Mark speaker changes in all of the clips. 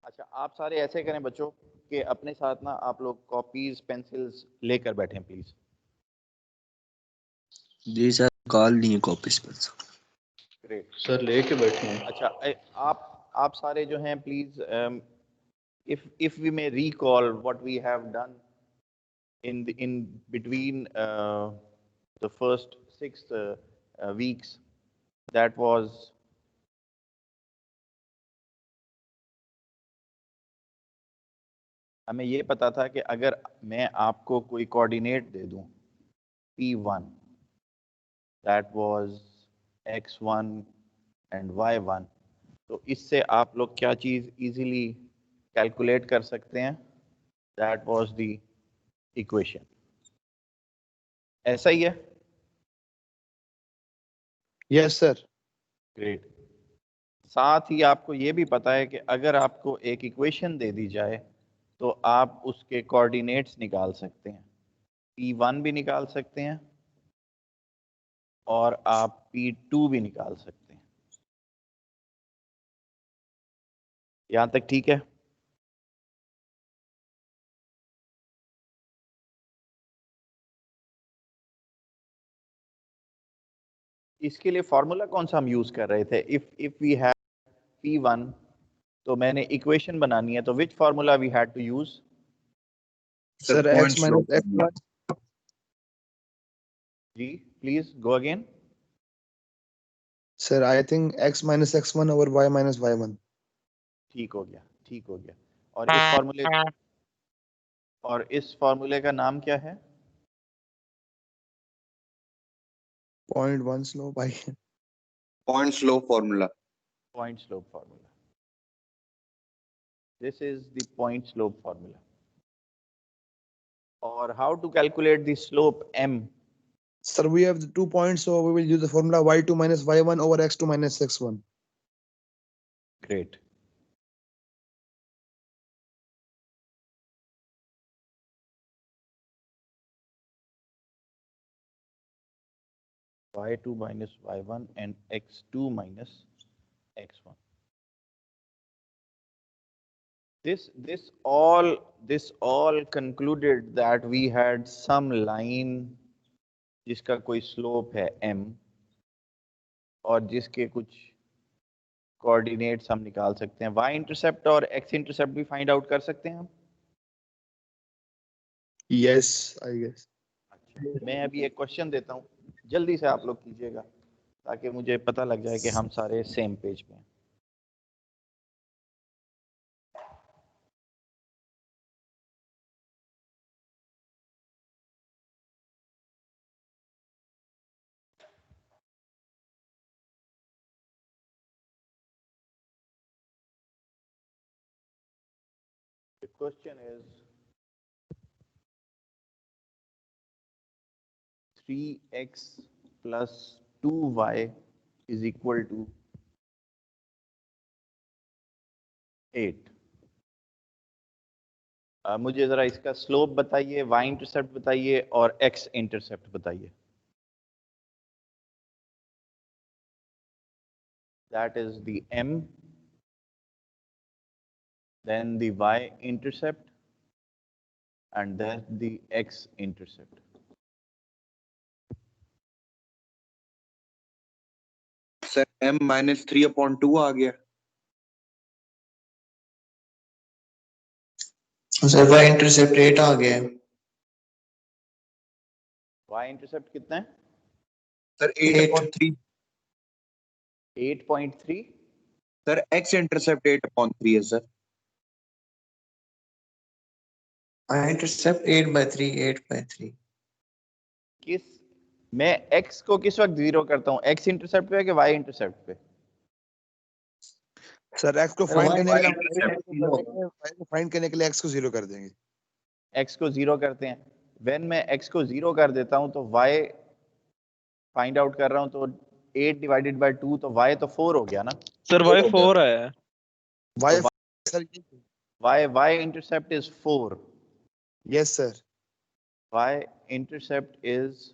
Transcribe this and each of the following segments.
Speaker 1: अच्छा, आप सारे ऐसे करें बच्चों कि अपने साथ ना आप लोग कॉपीज पेंसिल्स लेकर बैठें प्लीज।
Speaker 2: जी सर, कॉल नहीं है कॉपीज पर।
Speaker 1: ग्रेट।
Speaker 3: सर लेके बैठे हैं।
Speaker 1: अच्छा, आप सारे जो हैं please, if we may recall what we have done in between the first 6 weeks, that was हमें ये पता था कि अगर मैं आपको कोई कोऑर्डिनेट दे दूं P1, that was x1 and y1, तो इससे आप लोग क्या चीज़ इजीली कैलकुलेट कर सकते हैं? That was the equation. ऐसा ही है?
Speaker 4: Yes sir.
Speaker 1: ग्रेट। साथ ही आपको ये भी पता है कि अगर आपको एक इक्वेशन दे दी जाए तो आप उसके कोऑर्डिनेट्स निकाल सकते हैं। P1 भी निकाल सकते हैं और आप P2 भी निकाल सकते हैं। यहाँ तक ठीक है? इसके लिए फॉर्मूला कौन सा हम यूज कर रहे थे? इफ वी हैव P1, तो मैंने इक्वेशन बनानी है, तो which formula we had to use?
Speaker 4: Sir x minus x1।
Speaker 1: जी please go again.
Speaker 4: Sir I think x minus x1 over y minus y1।
Speaker 1: ठीक हो गया, ठीक हो गया। और इस फार्मूले का नाम क्या है?
Speaker 4: 0.1 स्लो भाई।
Speaker 5: Point slow formula.
Speaker 1: Point slope formula. This is the point slope formula. और how to calculate the slope m?
Speaker 4: Sir, we have the 2 points, so we will use the formula y2 minus y1 over x2 minus x1.
Speaker 1: Great. y2 minus y1 and x2 minus x1. This all concluded that we had some line जिसका कोई slope है m और जिसके कुछ coordinates हम निकाल सकते हैं। y इंटरसेप्ट और x इंटरसेप्ट भी फाइंड आउट कर सकते हैं हम।
Speaker 4: Yes, I guess.
Speaker 1: अच्छा, मैं अभी एक क्वेश्चन देता हूँ, जल्दी से आप लोग कीजिएगा ताकि मुझे पता लग जाए कि हम सारे सेम पेज पे हैं। The question is 3x plus 2y is equal to 8। मुझे ज़रा इसका स्लोप बताइए, y इंटरसेप्ट बताइए और x इंटरसेप्ट बताइए। That is the m, then the y intercept, and then the x intercept.
Speaker 5: Sir m minus 3/2 आ गया।
Speaker 2: सर y इंटरसेप्ट 8 आ गया है।
Speaker 1: y इंटरसेप्ट कितना है?
Speaker 5: सर 8/3।
Speaker 1: 8.3।
Speaker 5: सर x इंटरसेप्ट 8/3 है सर।
Speaker 2: y intercept 8/3 8/3।
Speaker 1: किस मैं x को किस वक्त जीरो करता हूँ, x इंटरसेप्ट पे कि y इंटरसेप्ट पे?
Speaker 4: Sir, x को
Speaker 2: Sir,
Speaker 4: find
Speaker 2: y
Speaker 4: करने के लिए
Speaker 2: intercept
Speaker 4: हम y को find करने के लिए x को जीरो कर देंगे।
Speaker 1: x को जीरो करते हैं। व्हेन मैं x को जीरो कर देता हूँ तो y फाइंड आउट कर रहा हूँ, तो 8 डिवाइडेड बाय 2, तो y तो 4 हो गया ना।
Speaker 3: सर y 4 है।
Speaker 4: y
Speaker 1: तो
Speaker 4: sir,
Speaker 1: y intercept is 4।
Speaker 4: yes sir।
Speaker 1: y intercept is,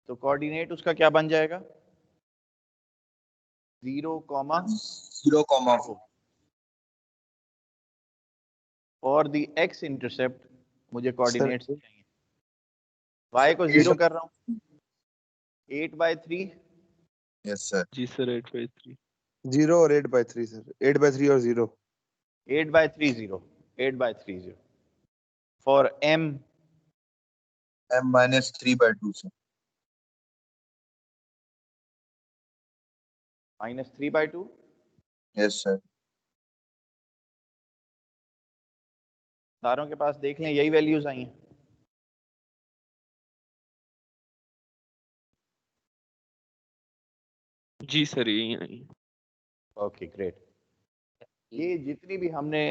Speaker 1: तो कोऑर्डिनेट उसका क्या बन जाएगा? 0,
Speaker 5: 0,4।
Speaker 1: फॉर द एक्स इंटरसेप्ट मुझे कोऑर्डिनेट्स
Speaker 4: Sir,
Speaker 1: चाहिए। y को 0 कर रहा हूँ, 8/3।
Speaker 5: Yes sir.
Speaker 3: जी सर 8/3।
Speaker 4: 0 और 8/3 sir. 8/3 और 0.
Speaker 1: 8/3 0, 8/3 0 for m
Speaker 5: m minus 3/2 sir.
Speaker 1: -3/2।
Speaker 5: Yes sir.
Speaker 1: सारों के पास देख लें, यही वैल्यूज आई हैं।
Speaker 3: जी सर यही आई।
Speaker 1: Okay great. ये जितनी भी हमने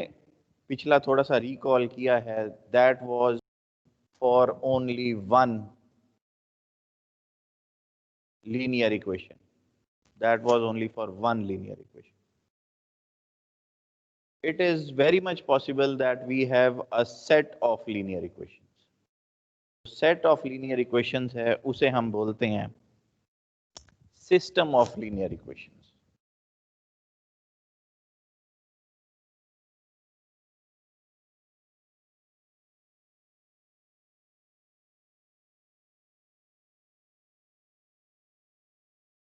Speaker 1: पिछला थोड़ा सा रिकॉल किया है, that was for only one linear equation, that was only for one linear equation. It is very much possible that we have a set of linear equations. Set of linear equations है, उसे हम बोलते हैं system of linear equations.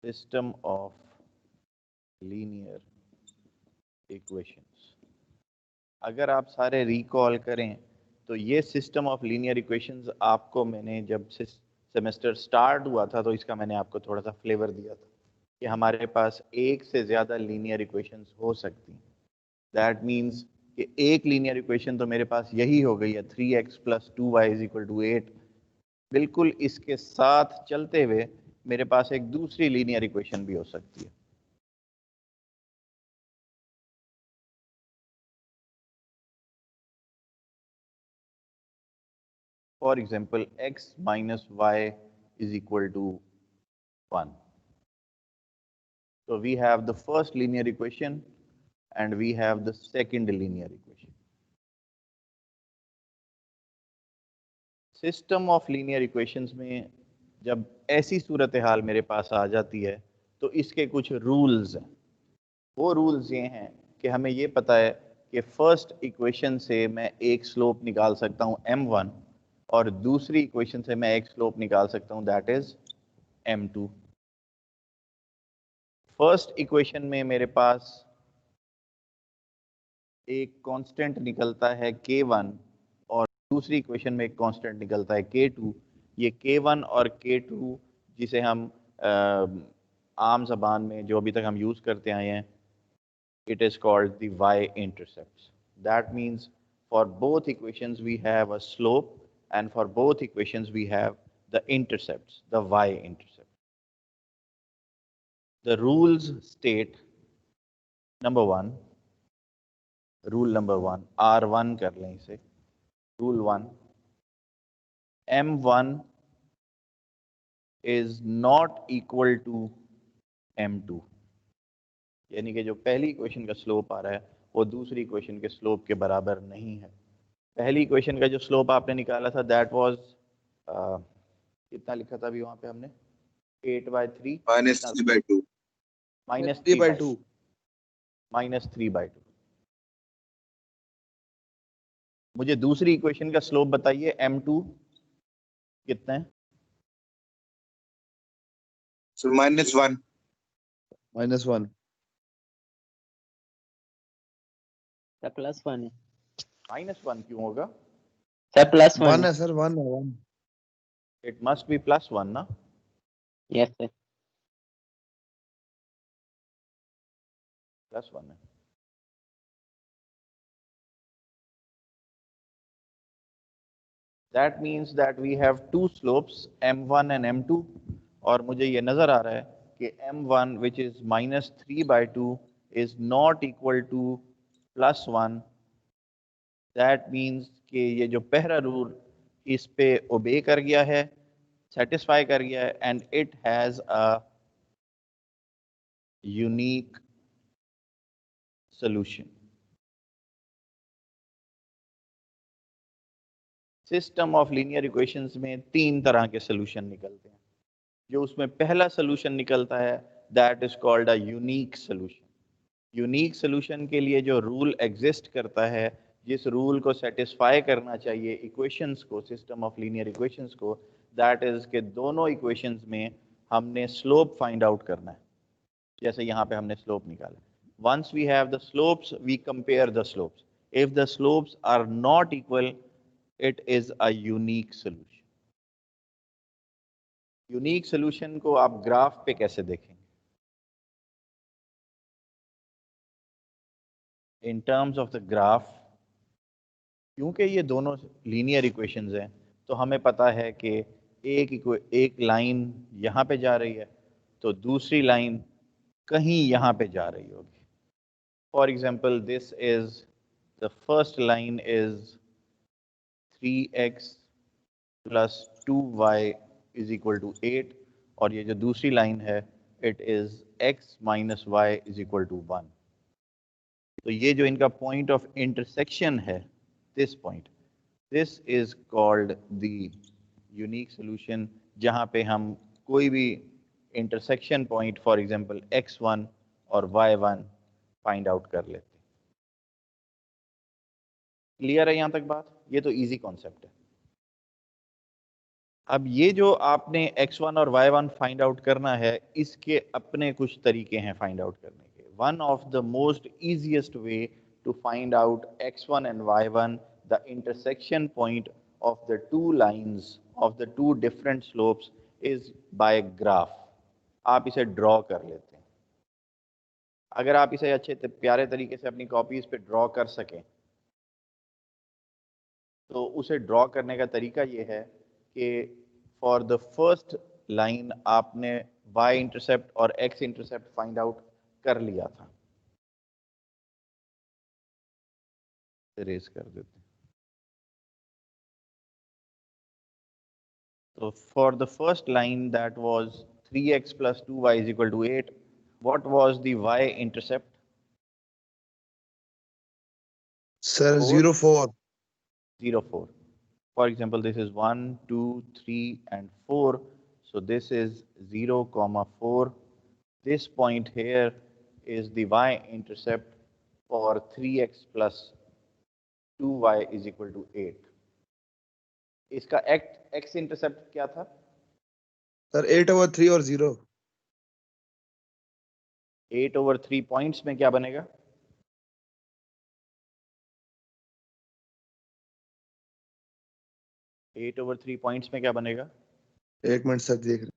Speaker 1: System of linear equations. अगर आप सारे recall करें तो ये सिस्टम ऑफ लीनियर इक्वेशंस आपको मैंने जब से सेमेस्टर स्टार्ट हुआ था तो इसका मैंने आपको थोड़ा सा फ्लेवर दिया था कि हमारे पास एक से ज़्यादा लीनियर इक्वेशंस हो सकती हैं। दैट मीन्स कि एक लीनियर इक्वेशन तो मेरे पास यही हो गई है 3x + 2y = 8। बिल्कुल इसके साथ चलते हुए मेरे पास एक दूसरी लीनियर इक्वेशन भी हो सकती है। For example, x minus y is equal to 1. So we have the first linear equation and we have the second linear equation. System of linear equations में जब ऐसी सूरत हाल मेरे पास आ जाती है तो इसके कुछ रूल्स हैं। वो रूल्स ये हैं कि हमें ये पता है कि फर्स्ट इक्वेशन से मैं एक स्लोप निकाल सकता हूँ m1 और दूसरी इक्वेशन से मैं एक स्लोप निकाल सकता हूँ that is m2। First equation में मेरे पास एक कांस्टेंट निकलता है k1 और दूसरी इक्वेशन में एक कांस्टेंट निकलता है k2। ये k1 और k2 जिसे हम आम ज़बान में जो अभी तक हम यूज़ करते आए हैं, it is called the y-intercepts. That means for both equations we have a slope and for both equations we have the intercepts, the y-intercept. The rules state, number one, rule number one, R1 कर लें इसे, rule 1, M1 is not equal to M2. यानी कि जो पहली equation का slope आ रहा है वो दूसरी इक्वेशन के स्लोप के बराबर नहीं है। पहली इक्वेशन का जो स्लोप आपने निकाला था दैट वाज कितना लिखा था अभी वहां पे हमने 8/3
Speaker 5: -3/2
Speaker 1: -3/2 -3/2। मुझे दूसरी इक्वेशन का स्लोप बताइए m2 कितना है?
Speaker 5: सर -1
Speaker 4: -1.
Speaker 6: सर +1 है।
Speaker 1: -1 क्यों होगा?
Speaker 6: सर +1
Speaker 4: 1
Speaker 6: है।
Speaker 4: है सर, 1 है 1.
Speaker 1: इट मस्ट बी +1 ना?
Speaker 6: Yes sir.
Speaker 1: +1 है। That means that we have two slopes m1 and m2 और मुझे ये नज़र आ रहा है कि m1 which is -3/2 is not equal to +1. That means कि ये जो पहला रूल इस पे ओबे कर गया है, सेटिस्फाई कर गया है and it has a unique solution. System of linear equations में तीन तरह के सोल्यूशन निकलते हैं। जो उसमें पहला सोल्यूशन निकलता है that is called a unique solution. Unique solution के लिए जो रूल एग्जिस्ट करता है जिस रूल को सेटिस्फाई करना चाहिए इक्वेशंस को, सिस्टम ऑफ लीनियर इक्वेशंस को, दैट इज के दोनों इक्वेशंस में हमने स्लोप फाइंड आउट करना है। जैसे यहाँ पे हमने स्लोप निकाला, once we have the slopes we compare the slopes, if the slopes are not equal it is a unique solution. Unique solution को आप ग्राफ पे कैसे देखेंगे? In terms of the graph, क्योंकि ये दोनों लीनियर इक्वेशंस हैं तो हमें पता है कि एक लाइन यहाँ पे जा रही है तो दूसरी लाइन कहीं यहाँ पे जा रही होगी। For example this is the first line is 3x plus 2y is equal to 8 और ये जो दूसरी लाइन है it is x minus Y is equal to 1। तो ये जो इनका पॉइंट ऑफ इंटरसेक्शन है, this point, this is called the unique solution, जहाँ पे हम कोई भी intersection point, for example x1 और y1 find out कर लेते हैं। क्लियर है यहाँ तक बात? ये तो easy concept है। अब ये जो आपने x1 और y1 फाइंड आउट करना है, इसके अपने कुछ तरीके हैं फाइंड आउट करने के। One of the most easiest way to find out x1 and y1, the intersection point of the two lines of the two different slopes is by graph। आप इसे ड्रॉ कर लेते हैं। अगर आप इसे अच्छे प्यारे तरीके से अपनी कॉपीज पे ड्रॉ कर सकें तो उसे ड्रॉ करने का तरीका ये है कि फॉर द फर्स्ट लाइन आपने y इंटरसेप्ट और x इंटरसेप्ट फाइंड आउट कर लिया था। इरेज कर देते हैं। तो for the first line that was 3x plus 2y is equal to 8, what was the y intercept?
Speaker 4: Sir,
Speaker 1: 4?
Speaker 4: 0, 4.
Speaker 1: 0, 4. For example, this is 1, 2, 3 and 4. So this is 0, 4. This point here is the y intercept for 3x plus 2y is equal to 8. इसका x intercept क्या था?
Speaker 4: Sir, 8/3 और 0.
Speaker 1: 8/3 points में क्या बनेगा? 8/3 points में क्या बनेगा?
Speaker 4: एक मिनट सर देख रहे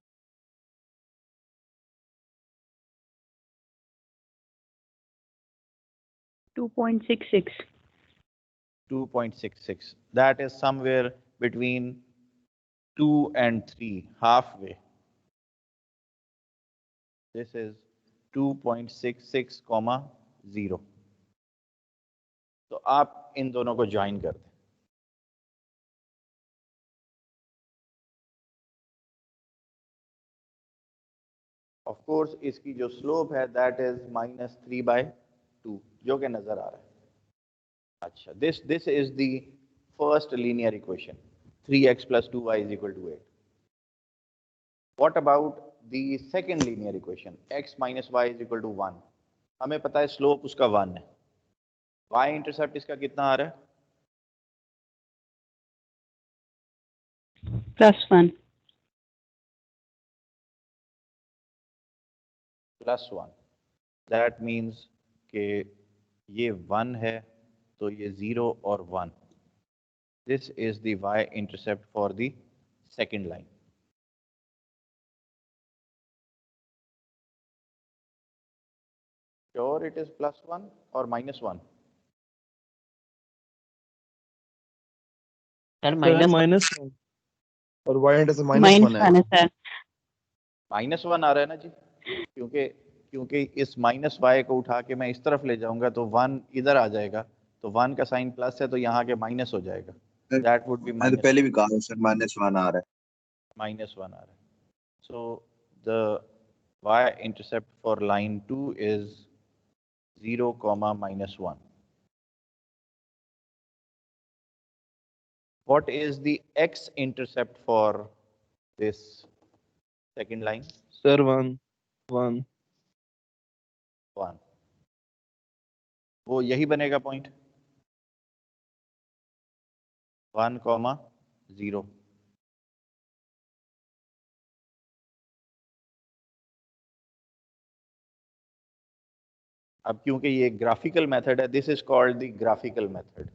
Speaker 7: 2.66.
Speaker 1: 2.66. That is somewhere between 2 and 3, halfway. This is 2.66, 0. तो आप इन दोनों को ज्वाइन कर दें। ऑफ कोर्स इसकी जो स्लोप है दैट इज -3/2 जो कि नजर आ रहा है। अच्छा, this is the first linear equation 3x plus 2y is equal to 8. What about the second linear equation x minus y is equal to 1? हमें पता है स्लोप उसका 1 है, y इंटरसेप्ट इसका कितना आ रहा है?
Speaker 7: +1.
Speaker 1: +1. दैट मीन्स कि ये 1 है तो ये 0 और 1। This is the y intercept for the second line. Sure it is +1 or -1?
Speaker 6: Sir
Speaker 3: sir
Speaker 6: minus
Speaker 3: -1
Speaker 4: और y इंटरसेप्ट -1 है।
Speaker 7: -1 है सर.
Speaker 1: -1 आ रहा है ना जी, क्योंकि इस -y को उठा के मैं इस तरफ ले जाऊंगा तो 1 इधर आ जाएगा, तो 1 का साइन प्लस है तो यहाँ के माइनस हो जाएगा। दैट वुड बी
Speaker 5: मैंने तो पहले भी कहा सर -1 आ रहा है।
Speaker 1: -1 आ रहा है। So the y intercept for line 2 is 0, -1. What is the x intercept for this second line?
Speaker 3: Sir 1 1
Speaker 1: 1. वो यही बनेगा पॉइंट। 1,0। अब क्योंकि ये ग्राफिकल मेथड है, this is called the graphical method.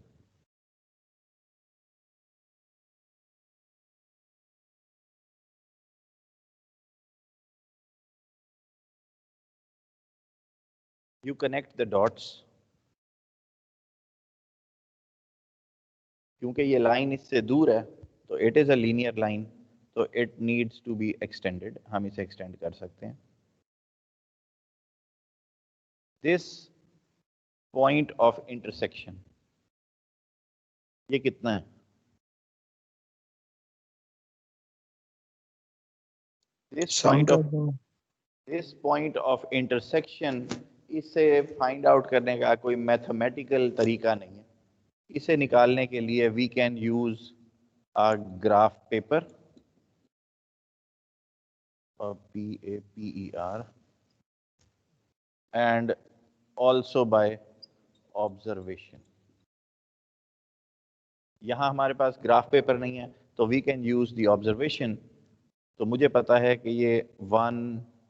Speaker 1: You connect the dots। क्योंकि ये लाइन इससे दूर है तो it is a linear line, तो it needs to be extended, हम इसे एक्सटेंड कर सकते हैं। दिस पॉइंट ऑफ इंटरसेक्शन ये कितना है? दिस पॉइंट ऑफ इंटरसेक्शन, इसे फाइंड आउट करने का कोई मैथमेटिकल तरीका नहीं है। इसे निकालने के लिए we can use a graph paper, PAPER, and also by observation। यहाँ हमारे पास ग्राफ पेपर नहीं है तो we can use the observation. तो मुझे पता है कि ये 1,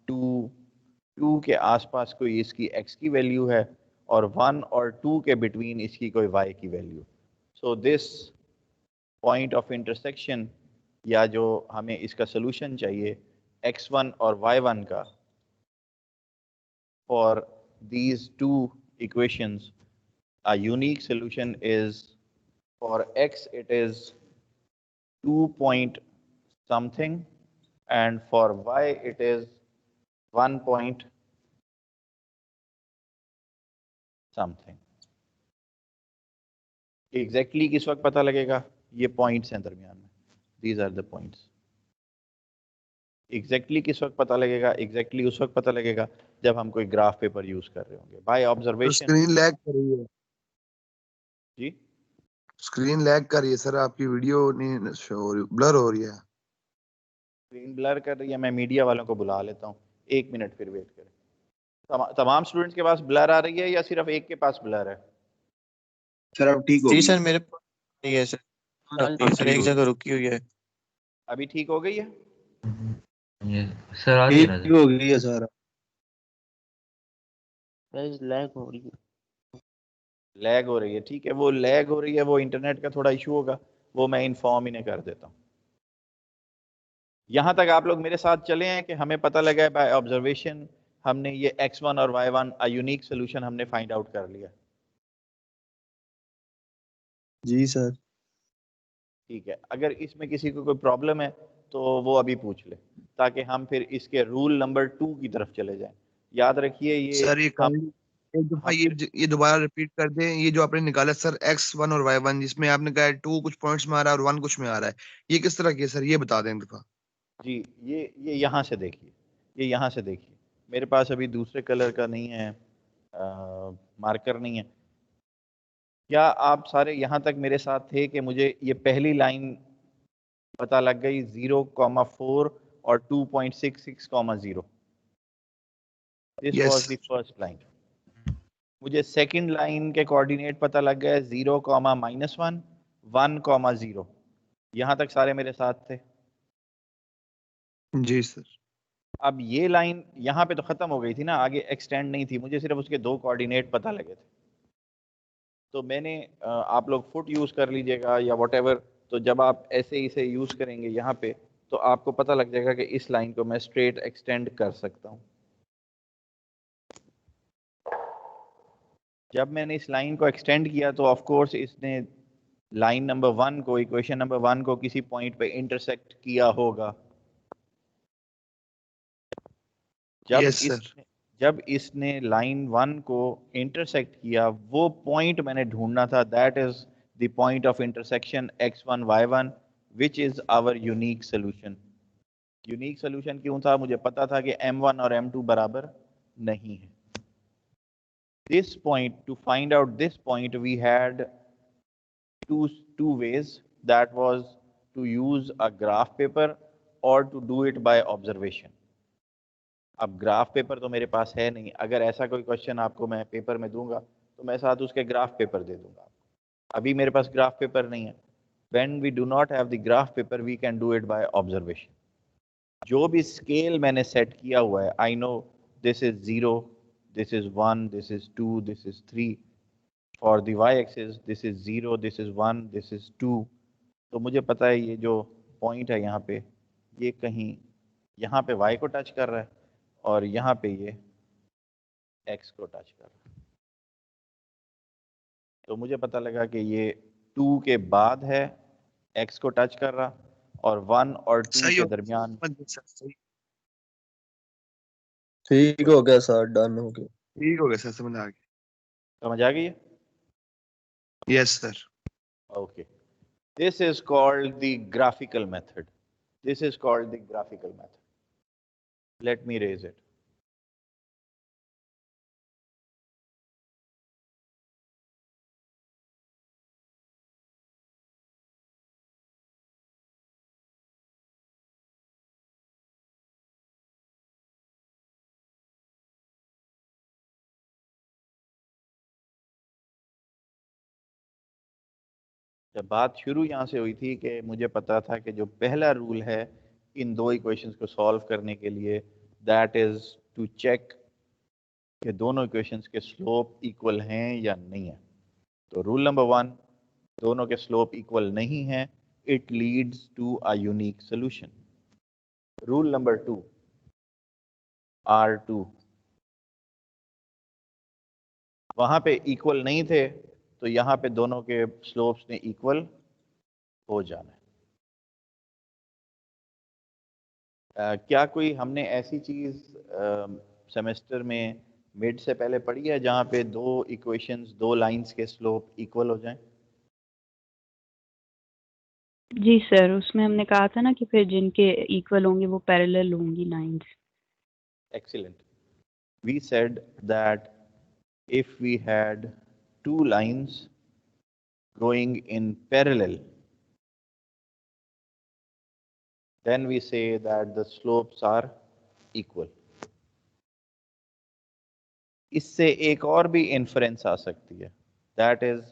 Speaker 1: 2 के आसपास कोई इसकी x की वैल्यू है और 1 और 2 के बिटवीन इसकी कोई y की value. So this point of intersection, या जो हमें इसका सोल्यूशन चाहिए x1 और y1 का, for these two equations, a unique solution is, for x it is 2 point something and for y it is 1 point something। Exactly किस वक्त पता लगेगा? ये पॉइंट्स हैं दरमियान में, these are the points. Exactly किस वक्त पता लगेगा? एग्जैक्टली उस वक्त पता लगेगा जब हम कोई ग्राफ पेपर यूज कर रहे होंगे बाय ऑब्जर्वेशन।
Speaker 4: स्क्रीन लैग कर रही है,
Speaker 1: जी
Speaker 4: स्क्रीन लैग कर रही है सर, आपकी वीडियो नहीं शो हो रही, ब्लर हो रही है।
Speaker 1: स्क्रीन ब्लर कर रही है, मैं मीडिया वालों को बुला लेता हूँ, 1 मिनट फिर वेट करें। तमाम स्टूडेंट्स के पास ब्लर आ रही है या सिर्फ एक के पास ब्लर है?
Speaker 5: सर अब ठीक
Speaker 2: जी
Speaker 5: होगी।
Speaker 2: सर मेरे पास नहीं है सर, सर एक जगह रुकी हुई है।
Speaker 1: अभी ठीक हो गई है?
Speaker 8: ये सर आ रही है ना
Speaker 4: ठीक हो गई है सर।
Speaker 6: लैग हो रही है।
Speaker 1: लैग हो रही है, ठीक है, वो लैग हो रही है, वो इंटरनेट का थोड़ा इशू होगा, वो मैं इन्फॉर्म इन्हें कर देता हूँ। यहाँ तक आप लोग मेरे साथ चले हैं कि हमें पता लगा है बाय ऑब्जर्वेशन हमने ये x1 और y1 अ यूनिक सोल्यूशन हमने फाइंड आउट कर लिया।
Speaker 2: जी सर।
Speaker 1: ठीक है, अगर इसमें किसी को कोई प्रॉब्लम है तो वो अभी पूछ ले, ताकि हम फिर इसके रूल नंबर 2 की तरफ चले जाएं। याद रखिए ये
Speaker 4: सर ये
Speaker 1: हम
Speaker 4: एक दफा
Speaker 1: हम
Speaker 4: ये दोबारा रिपीट कर दें, ये जो आपने निकाला सर x1 और y1, जिसमें आपने कहा 2 कुछ पॉइंट्स में आ रहा है और 1 कुछ में आ रहा है, ये किस तरह की है सर, ये बता दें एक दफा।
Speaker 1: जी ये यहाँ से देखिए, ये यहाँ से देखिए, मेरे पास अभी दूसरे कलर का नहीं है, मार्कर नहीं है। क्या आप सारे यहाँ तक मेरे साथ थे कि मुझे ये पहली लाइन पता लग गई 0,4 और 2.66,0? This
Speaker 4: Yes.
Speaker 1: Was the first line. मुझे सेकंड लाइन के कोऑर्डिनेट पता लग गए 0,-1, 1,0। यहाँ तक सारे मेरे साथ थे?
Speaker 4: जी सर।
Speaker 1: अब ये लाइन यहाँ पे तो खत्म हो गई थी ना, आगे एक्सटेंड नहीं थी, मुझे सिर्फ उसके 2 कोऑर्डिनेट पता लगे थे। तो मैंने आप लोग फुट यूज कर लीजिएगा या व्हाटएवर, तो जब आप ऐसे इसे यूज करेंगे यहाँ पे तो आपको पता लग जाएगा कि इस लाइन को मैं स्ट्रेट एक्सटेंड कर सकता हूँ। जब मैंने इस लाइन को एक्सटेंड किया तो ऑफ कोर्स इसने लाइन नंबर 1 को, इक्वेशन नंबर 1 को किसी पॉइंट पे इंटरसेक्ट किया होगा।
Speaker 4: Yes, sir.
Speaker 1: जब इसने लाइन 1 को इंटरसेक्ट किया, वो पॉइंट मैंने ढूंढना था, that is the point of intersection x1 y1 which is our unique solution. Unique solution क्यों था? मुझे पता था कि m1 और m2 बराबर नहीं है। This point, to find out this point, we had two ways, that was to use a graph paper or to do it by observation। अब ग्राफ पेपर तो मेरे पास है नहीं, अगर ऐसा कोई क्वेश्चन आपको मैं पेपर में दूंगा तो मैं साथ उसके ग्राफ पेपर दे दूंगा। अभी मेरे पास ग्राफ पेपर नहीं है, When we do not have the graph paper, we can do it by observation. जो भी scale मैंने set किया हुआ है, I know this is 0, this is 1, this is 2, this is 3. For the y-axis, this is 0, this is 1, this is 2. तो मुझे पता है ये जो point है यहाँ पे, ये कहीं यहाँ पे y को touch कर रहा है और यहाँ पे ये x को touch कर रहा है. तो मुझे पता लगा कि ये 2 के बाद है, x को टच कर रहा, और 1 और 2
Speaker 4: सही
Speaker 1: के
Speaker 4: हो
Speaker 1: दरमियान.
Speaker 4: सही
Speaker 3: ठीक हो गया सर, डन हो गया।
Speaker 4: ठीक हो गया सर, समझ आ गया।
Speaker 1: समझ आ गई है?
Speaker 4: Yes sir.
Speaker 1: Okay. This is called the graphical method. This is called the graphical method. Let me raise it. जब बात शुरू यहाँ से हुई थी कि मुझे पता था कि जो पहला रूल है इन दो इक्वेशंस को सॉल्व करने के लिए, दैट इज टू चेक कि दोनों इक्वेशंस के स्लोप इक्वल हैं या नहीं है. तो रूल नंबर 1, दोनों के स्लोप इक्वल नहीं है, it leads to a unique solution. Rule number 2, R2, वहां पे इक्वल नहीं थे तो यहाँ पे दोनों के स्लोप्स ने इक्वल हो जाना है. क्या कोई हमने ऐसी चीज सेमेस्टर में मिड से पहले पढ़ी है जहाँ पे दो इक्वेशंस, दो लाइंस के स्लोप इक्वल हो जाएं?
Speaker 7: जी सर, उसमें हमने कहा था ना कि फिर जिनके इक्वल होंगे वो पैरेलल होंगी lines.
Speaker 1: Excellent. We said that if we had two lines going in parallel, then we say that the slopes are equal. इससे एक और भी इन्फरेंस आ सकती है, दैट इज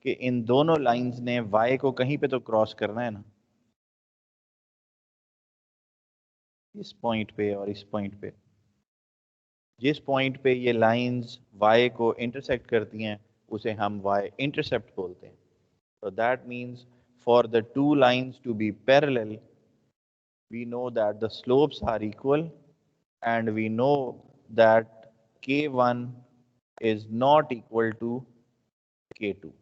Speaker 1: कि इन दोनों लाइंस ने y को कहीं पे तो क्रॉस करना है ना, इस पॉइंट पे और इस पॉइंट पे. जिस पॉइंट पे ये लाइंस y को इंटरसेक्ट करती हैं उसे हम y इंटरसेप्ट बोलते हैं. So that means for the two lines to be parallel, we know that the slopes are equal, and we know that K1 is not equal to K2.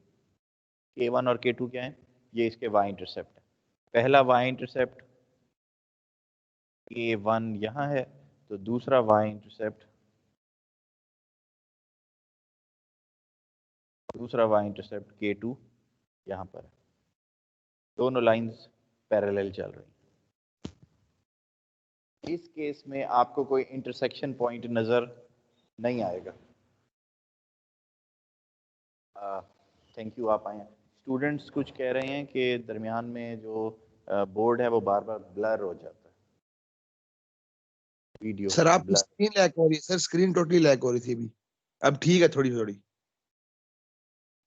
Speaker 1: K1 और K2 क्या है? ये इसके y intercept है. पहला y intercept K1 यहाँ है, तो दूसरा y इंटरसेप्ट K2 यहाँ पर है. दोनों लाइंस पैरेलल चल रही हैं. इस केस में आपको कोई इंटरसेक्शन पॉइंट नजर नहीं आएगा. थैंक यू, आप आए हैं. स्टूडेंट्स कुछ कह रहे हैं कि दरमियान में जो बोर्ड है वो बार बार ब्लर हो जाता है. वीडियो
Speaker 4: सर आपकी स्क्रीन लैग हो रही है सर, स्क्रीन टोटली लैग हो रही थी अभी, अब ठीक है थोड़ी थोड़ी.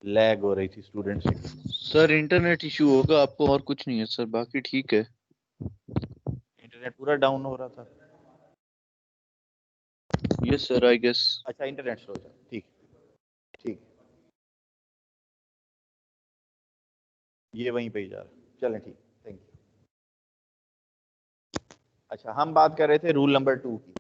Speaker 1: लैग हो रही थी स्टूडेंट्स की.
Speaker 9: सर इंटरनेट इशू होगा आपको, और कुछ नहीं है सर, बाकी ठीक है.
Speaker 1: इंटरनेट पूरा डाउन हो रहा था.
Speaker 9: Yes sir, I guess.
Speaker 1: अच्छा, इंटरनेट स्लो था. ठीक ठीक, ये वहीं पे ही जा रहा है. चलें ठीक, थैंक यू. अच्छा, हम बात कर रहे थे रूल नंबर 2 की.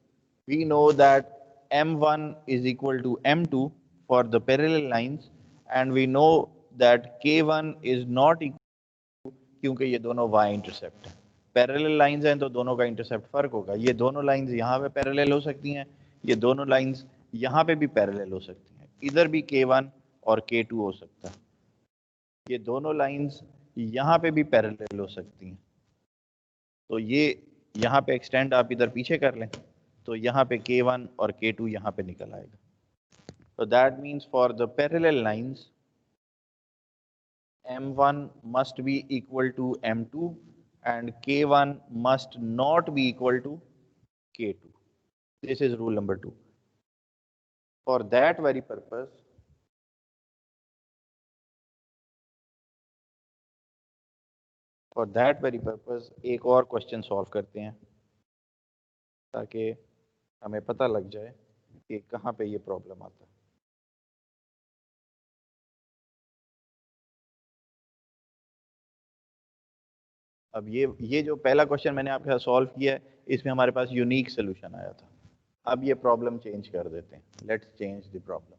Speaker 1: We know that M1 is equal to M2 for the parallel lines, and we know that K1 is not equal, क्योंकि ये दोनों y इंटरसेप्ट है. पैरेलल लाइंस हैं तो दोनों का इंटरसेप्ट फर्क होगा. ये दोनों लाइंस यहाँ पे पैरेलल हो सकती हैं, ये दोनों लाइंस यहाँ पे भी पैरेलल हो सकती हैं. इधर भी K1 और K2 हो सकता है. ये दोनों लाइंस यहाँ पे भी पैरेलल हो सकती हैं. तो ये यहाँ पे एक्सटेंड आप इधर पीछे कर लें तो यहाँ पे K1 और K2 यहाँ पे निकल आएगा. तो that means for the parallel lines M1 must be equal to M2 and K1 must not be equal to K2. This is rule number 2. For that very purpose, for that very purpose एक और question solve करते हैं ताकि हमें पता लग जाए कि कहाँ पे ये प्रॉब्लम आता है। अब ये जो पहला क्वेश्चन मैंने आपके साथ सॉल्व किया है, इसमें हमारे पास यूनिक सोल्यूशन आया था। अब ये प्रॉब्लम चेंज कर देते हैं। Let's change the problem.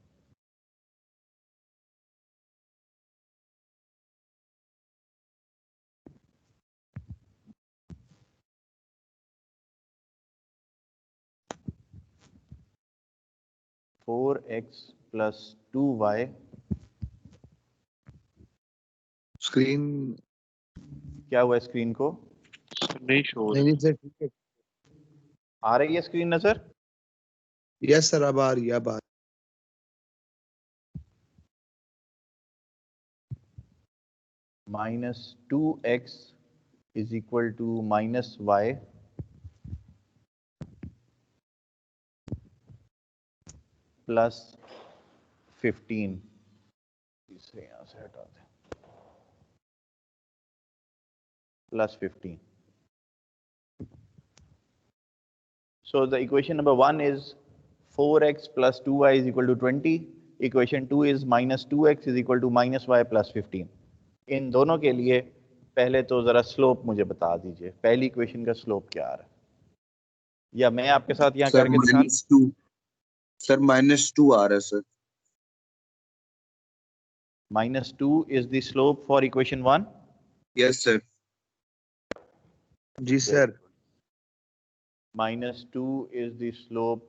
Speaker 1: Four x plus 2y
Speaker 4: screen
Speaker 1: क्या हुआ स्क्रीन को?
Speaker 9: नहीं शो
Speaker 4: नहीं सर, ठीक है।
Speaker 1: आ रही है स्क्रीन नजर?
Speaker 4: यस सर, अब आ रही है, अब आ रही
Speaker 1: -2x is equal to -y plus 15। इसे यहां से हटा दें। Plus 15। So the equation number 1 is 4x plus 2y is equal to 20. Equation 2 is minus 2x is equal to minus y plus 15. इन दोनों के लिए पहले तो जरा स्लोप मुझे बता दीजिए। पहली इक्वेशन का स्लोप क्या आ रहा है, या मैं आपके साथ यहाँ
Speaker 5: सर
Speaker 1: करके दिखा।
Speaker 5: -2, सर -2 आ रहा है sir.
Speaker 1: -2 is the slope for equation 1.
Speaker 5: Yes sir.
Speaker 4: जी sir.
Speaker 1: -2 is the slope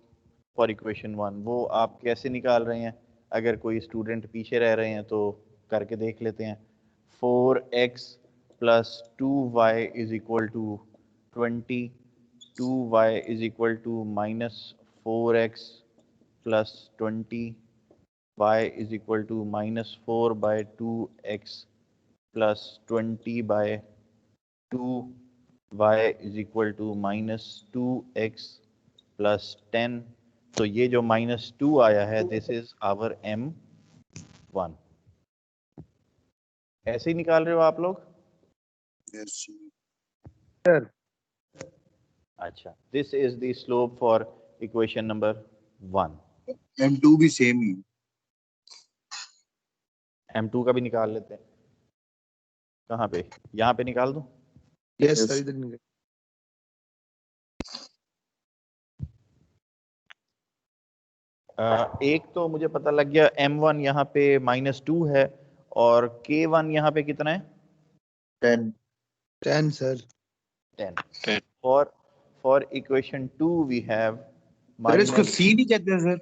Speaker 1: for equation 1. वो आप कैसे निकाल रहे हैं? अगर कोई स्टूडेंट पीछे रह रहे हैं तो करके देख लेते हैं। 4x plus 2y is equal to 20. 2y is equal to minus 4x plus 20. y is equal to minus 4 by 2x plus 20 by 2. y is equal to minus 2x plus 10. तो ये जो -2 आया है, दिस इज आवर m1। ऐसे ही निकाल रहे हो आप लोग?
Speaker 5: यस
Speaker 4: सर
Speaker 1: अच्छा, this is the slope for equation number 1।
Speaker 5: M2 भी सेम ही।
Speaker 1: m2 का भी निकाल लेते हैं। कहाँ पे? यहाँ पे निकाल दूं?
Speaker 4: यस सर, इधर निकल।
Speaker 1: एक तो मुझे पता लग गया m1 यहाँ पे -2 है और k1 यहाँ पे कितना है?
Speaker 5: 10।
Speaker 4: 10 sir.
Speaker 1: 10। For equation 2 we have
Speaker 5: sir इसको C नहीं कहते हैं सर?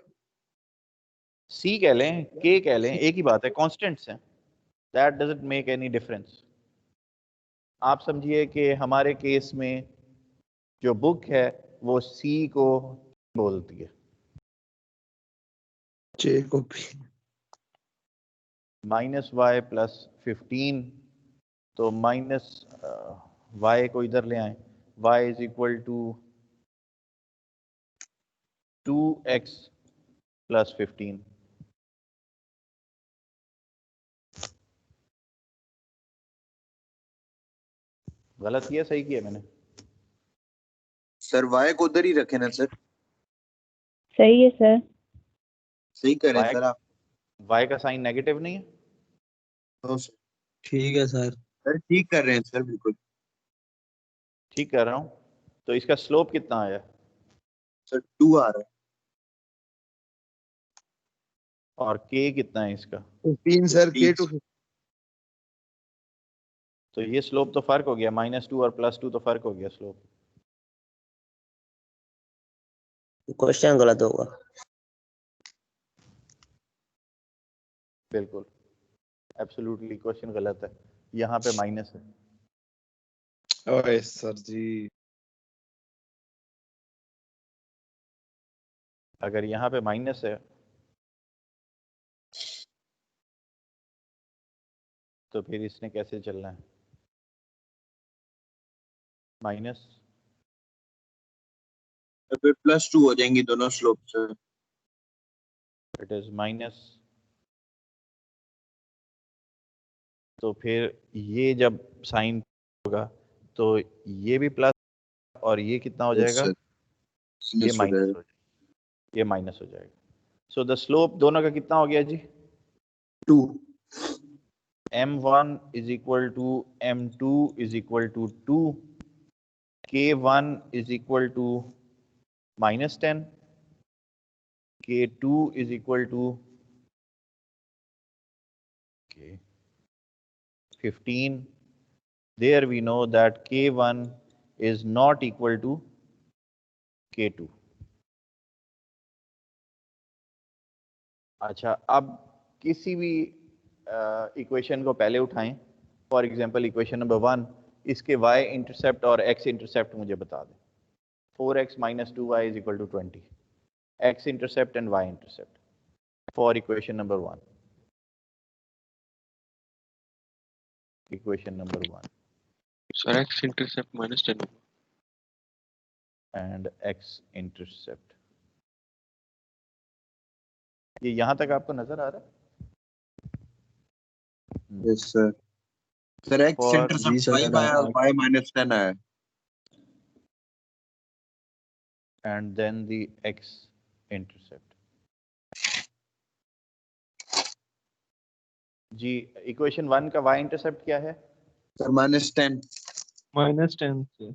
Speaker 1: C कह लें, K कह लें, एक ही बात है, कांस्टेंट्स हैं। That doesn't make any difference. आप समझिए कि हमारे केस में जो बुक है वो C को बोलती है।
Speaker 4: जे को भी
Speaker 1: -y प्लस 15, तो माइनस y को इधर ले आए। y is equal to 2x plus 15। गलत किया सही किया मैंने?
Speaker 5: सर Y को उधर ही रखे ना सर।
Speaker 7: सही है सर।
Speaker 5: सही करें
Speaker 1: Y
Speaker 5: सर आप।
Speaker 1: y का साइन नेगेटिव नहीं है?
Speaker 5: No sir.
Speaker 3: ठीक है सर।
Speaker 5: सर ठीक कर रहे हैं सर, बिल्कुल
Speaker 1: ठीक कर रहा हूँ। तो इसका स्लोप कितना आया?
Speaker 5: सर। 2 आ रहा है।
Speaker 1: और k कितना है इसका?
Speaker 4: 15 सर, के टू।
Speaker 1: तो ये स्लोप तो फर्क हो गया, -2 और +2 तो फर्क हो गया स्लोप।
Speaker 6: क्वेश्चन गलत होगा।
Speaker 1: बिल्कुल, एब्सोल्युटली क्वेश्चन गलत है। यहाँ पे माइनस है।
Speaker 4: ओए सर जी।
Speaker 1: अगर यहाँ पे माइनस है तो फिर इसने कैसे चलना है? माइनस
Speaker 5: तो फिर +2 हो जाएंगी दोनों slope sir.
Speaker 1: It is minus. तो फिर ये जब साइन होगा तो ये भी प्लस और ये कितना हो जाएगा, ये माइनस हो जाएगा, ये माइनस हो जाएगा। सो द स्लोप दोनों का कितना हो गया जी,
Speaker 5: 2
Speaker 1: m1 is equal to m2 is equal to 2, k1 is equal to -10, k2 is equal to 15. There we know that k1 is not equal to k2. अच्छा, अब किसी भी इक्वेशन को पहले उठाएं, फॉर एग्जांपल इक्वेशन नंबर 1, इसके y intercept और x intercept मुझे बता दें। 4x minus 2y is equal to 20. X intercept and y intercept for equation number 1. Equation number 1
Speaker 9: sir x intercept -10
Speaker 1: and x intercept. ये यहाँ तक आपको नजर आ रहा है?
Speaker 5: Yes sir. Sir x
Speaker 1: For-
Speaker 5: intercept
Speaker 3: जी सर,
Speaker 5: 5 आया और y -10 आया।
Speaker 1: and then the x intercept. जी, इक्वेशन 1 का y इंटरसेप्ट क्या है?
Speaker 5: सर -10।
Speaker 2: -10 से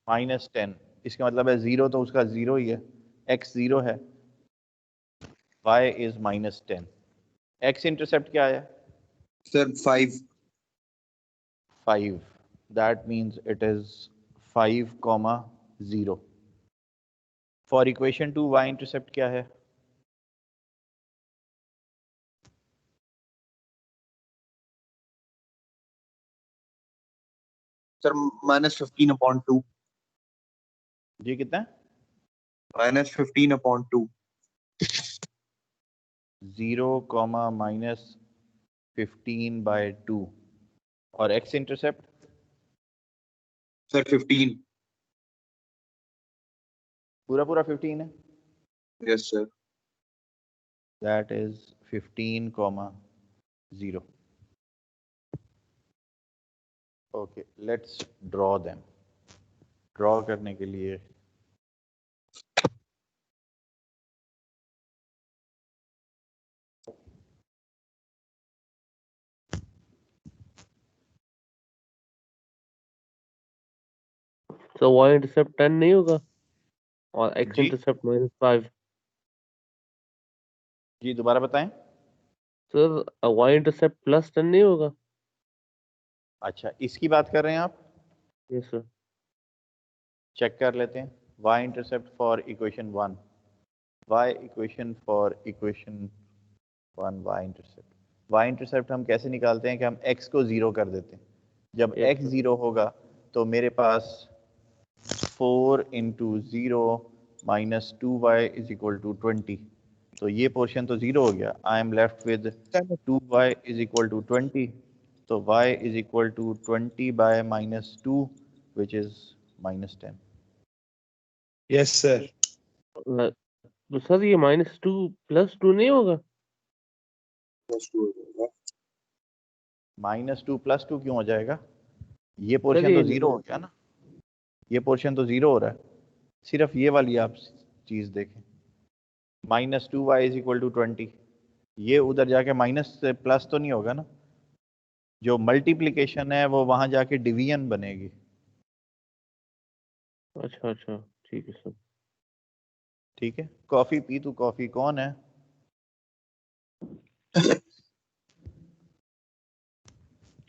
Speaker 1: -10, इसका मतलब है 0 तो उसका 0 ही है, x 0 है, y is -10. x इंटरसेप्ट क्या है?
Speaker 5: Sir 5
Speaker 1: 5. That means it is 5, 0. For equation 2 y intercept क्या है?
Speaker 5: सर -15/2
Speaker 1: जी कितना है?
Speaker 5: -15/2
Speaker 1: 0, -15/2 और x इंटरसेप्ट
Speaker 5: सर 15।
Speaker 1: पूरा 15 है,
Speaker 5: yes sir.
Speaker 1: that is 15, 0. Okay, let's draw them. Draw करने के लिए
Speaker 2: तो y इंटरसेप्ट 10 नहीं होगा और x
Speaker 1: जी
Speaker 2: इंटरसेप्ट -5।
Speaker 1: जी दोबारा बताएं।
Speaker 2: सर y इंटरसेप्ट +10 नहीं होगा?
Speaker 1: अच्छा, इसकी बात कर रहे हैं आप?
Speaker 2: Yes sir.
Speaker 1: चेक कर लेते हैं। y intercept for equation 1, y equation for equation 1, y intercept हम कैसे निकालते हैं कि हम x को 0 कर देते हैं। जब
Speaker 2: Yes,
Speaker 1: x 0 होगा तो मेरे पास 4 × 0 - 2y is equal to 20. तो ये पोर्शन तो 0 हो गया। I am left with 2y is equal to 20. तो y is equal to 20 by -2 which is -10.
Speaker 4: Yes sir.
Speaker 2: तो सर ये -2 +2 नहीं होगा?
Speaker 1: -2 + 2 क्यों हो जाएगा? ये पोर्शन
Speaker 2: ये
Speaker 1: तो 0 हो गया ना, ये पोर्शन तो 0 हो रहा है। सिर्फ ये वाली आप चीज देखें, -2y is equal to 20, ये उधर जाके माइनस से प्लस तो नहीं होगा ना। जो मल्टीप्लिकेशन है वो वहां जाके डिवीजन बनेगी।
Speaker 2: अच्छा अच्छा, ठीक है सर।
Speaker 1: ठीक है, कॉफी पी तू कॉफी कौन है?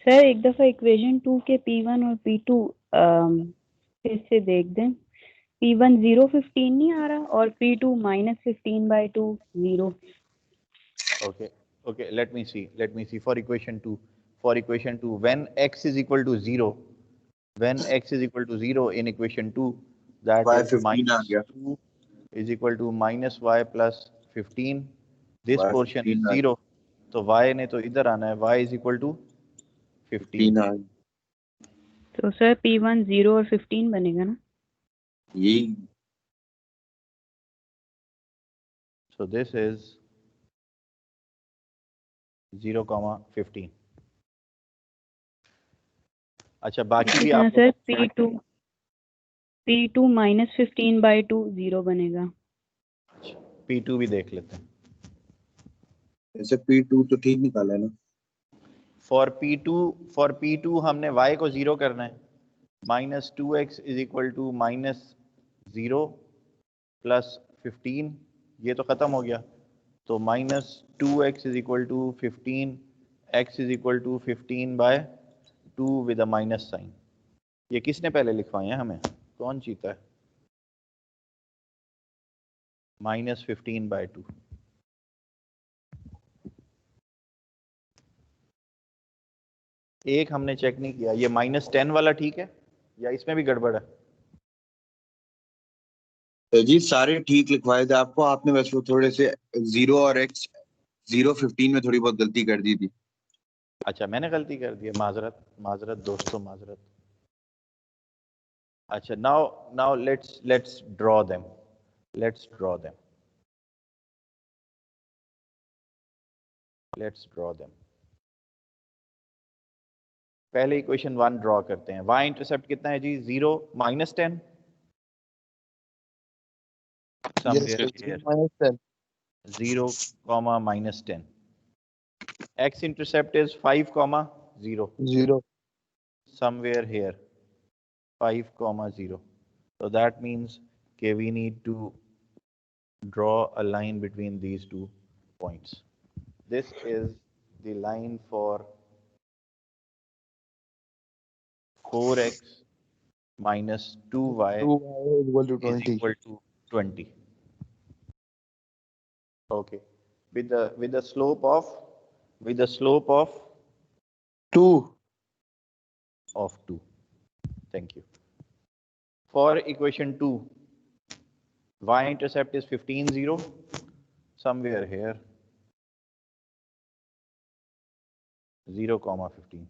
Speaker 7: सर एक दफा इक्वेशन 2 के P1 और P2 फिर से देख दें। P1 0, 15 नहीं आ रहा और P2 -15/2 0।
Speaker 1: Okay, let me see for equation 2, when x is equal to 0, in equation 2, that
Speaker 5: y
Speaker 1: is
Speaker 5: 15 आ गया।
Speaker 1: -2 is equal to -y plus 15. This
Speaker 5: y
Speaker 1: portion is
Speaker 5: 15 आ
Speaker 1: 0, तो y ने तो इधर आना है, y is equal to 15.
Speaker 5: 15 आ गया।
Speaker 7: तो sir P1 0 और 15 बनेगा ना?
Speaker 5: यही
Speaker 1: So this is 0, 15. अच्छा बाकी
Speaker 7: इसी
Speaker 1: भी
Speaker 7: तरह
Speaker 1: आप
Speaker 7: सर P2 माइनस 15/2 0 बनेगा।
Speaker 1: P2 भी देख लेते हैं।
Speaker 5: ऐसे P2 तो ठीक निकाला है ना।
Speaker 1: फॉर P2 हमने y को 0 करना है। -2x is equal to -0 plus 15, ये तो खत्म हो गया। तो -2x is equal to 15, x is equal to 15/2 with a minus sign. ये किसने पहले लिखवाए हैं हमें, कौन जीता है? -15/2। एक हमने चेक नहीं किया, ये -10 वाला ठीक है या इसमें भी गड़बड़ है?
Speaker 5: जी सारे ठीक लिखवाए थे आपको, आपने बस वो थोड़े से 0 और x 0-15 में थोड़ी बहुत गलती कर दी थी।
Speaker 1: अच्छा मैंने गलती कर दी है, माजरत दोस्तों, माजरत। अच्छा नाउ लेट्स ड्रॉ देम। पहले इक्वेशन 1 ड्रॉ करते हैं। y इंटरसेप्ट कितना है जी? 0 -10 somewhere here,
Speaker 4: -10
Speaker 1: 0, -10. x intercept is 5, 0
Speaker 4: 0
Speaker 1: somewhere here, 5, 0. So that means okay, we need to draw a line between these 2 points. This is the line for 4x minus 2y
Speaker 4: 2y equal to
Speaker 1: is
Speaker 4: 20.
Speaker 1: equal to 20. Okay, with the slope of
Speaker 4: 2
Speaker 1: 2. Thank you. For equation 2, y intercept is 15, 0 somewhere here, 0, 15.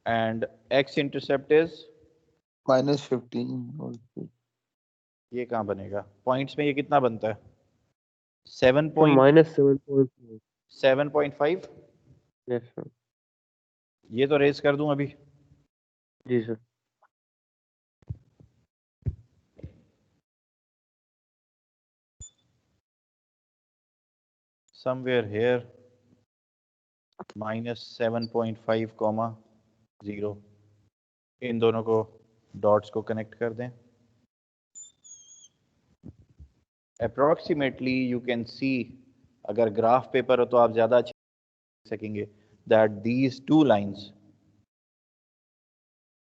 Speaker 1: And x intercept is
Speaker 4: -15
Speaker 1: ये कहाँ बनेगा? Points में ये कितना बनता है? 7.5।
Speaker 2: Yes sir.
Speaker 1: ये तो रेस कर दूं अभी।
Speaker 2: जी सर।
Speaker 1: Somewhere here, -7.5, 0। इन दोनों को डॉट्स को कनेक्ट कर दें। Approximately you can see, अगर ग्राफ पेपर हो तो आप ज़्यादा अच्छे देख सकेंगे, that these two lines,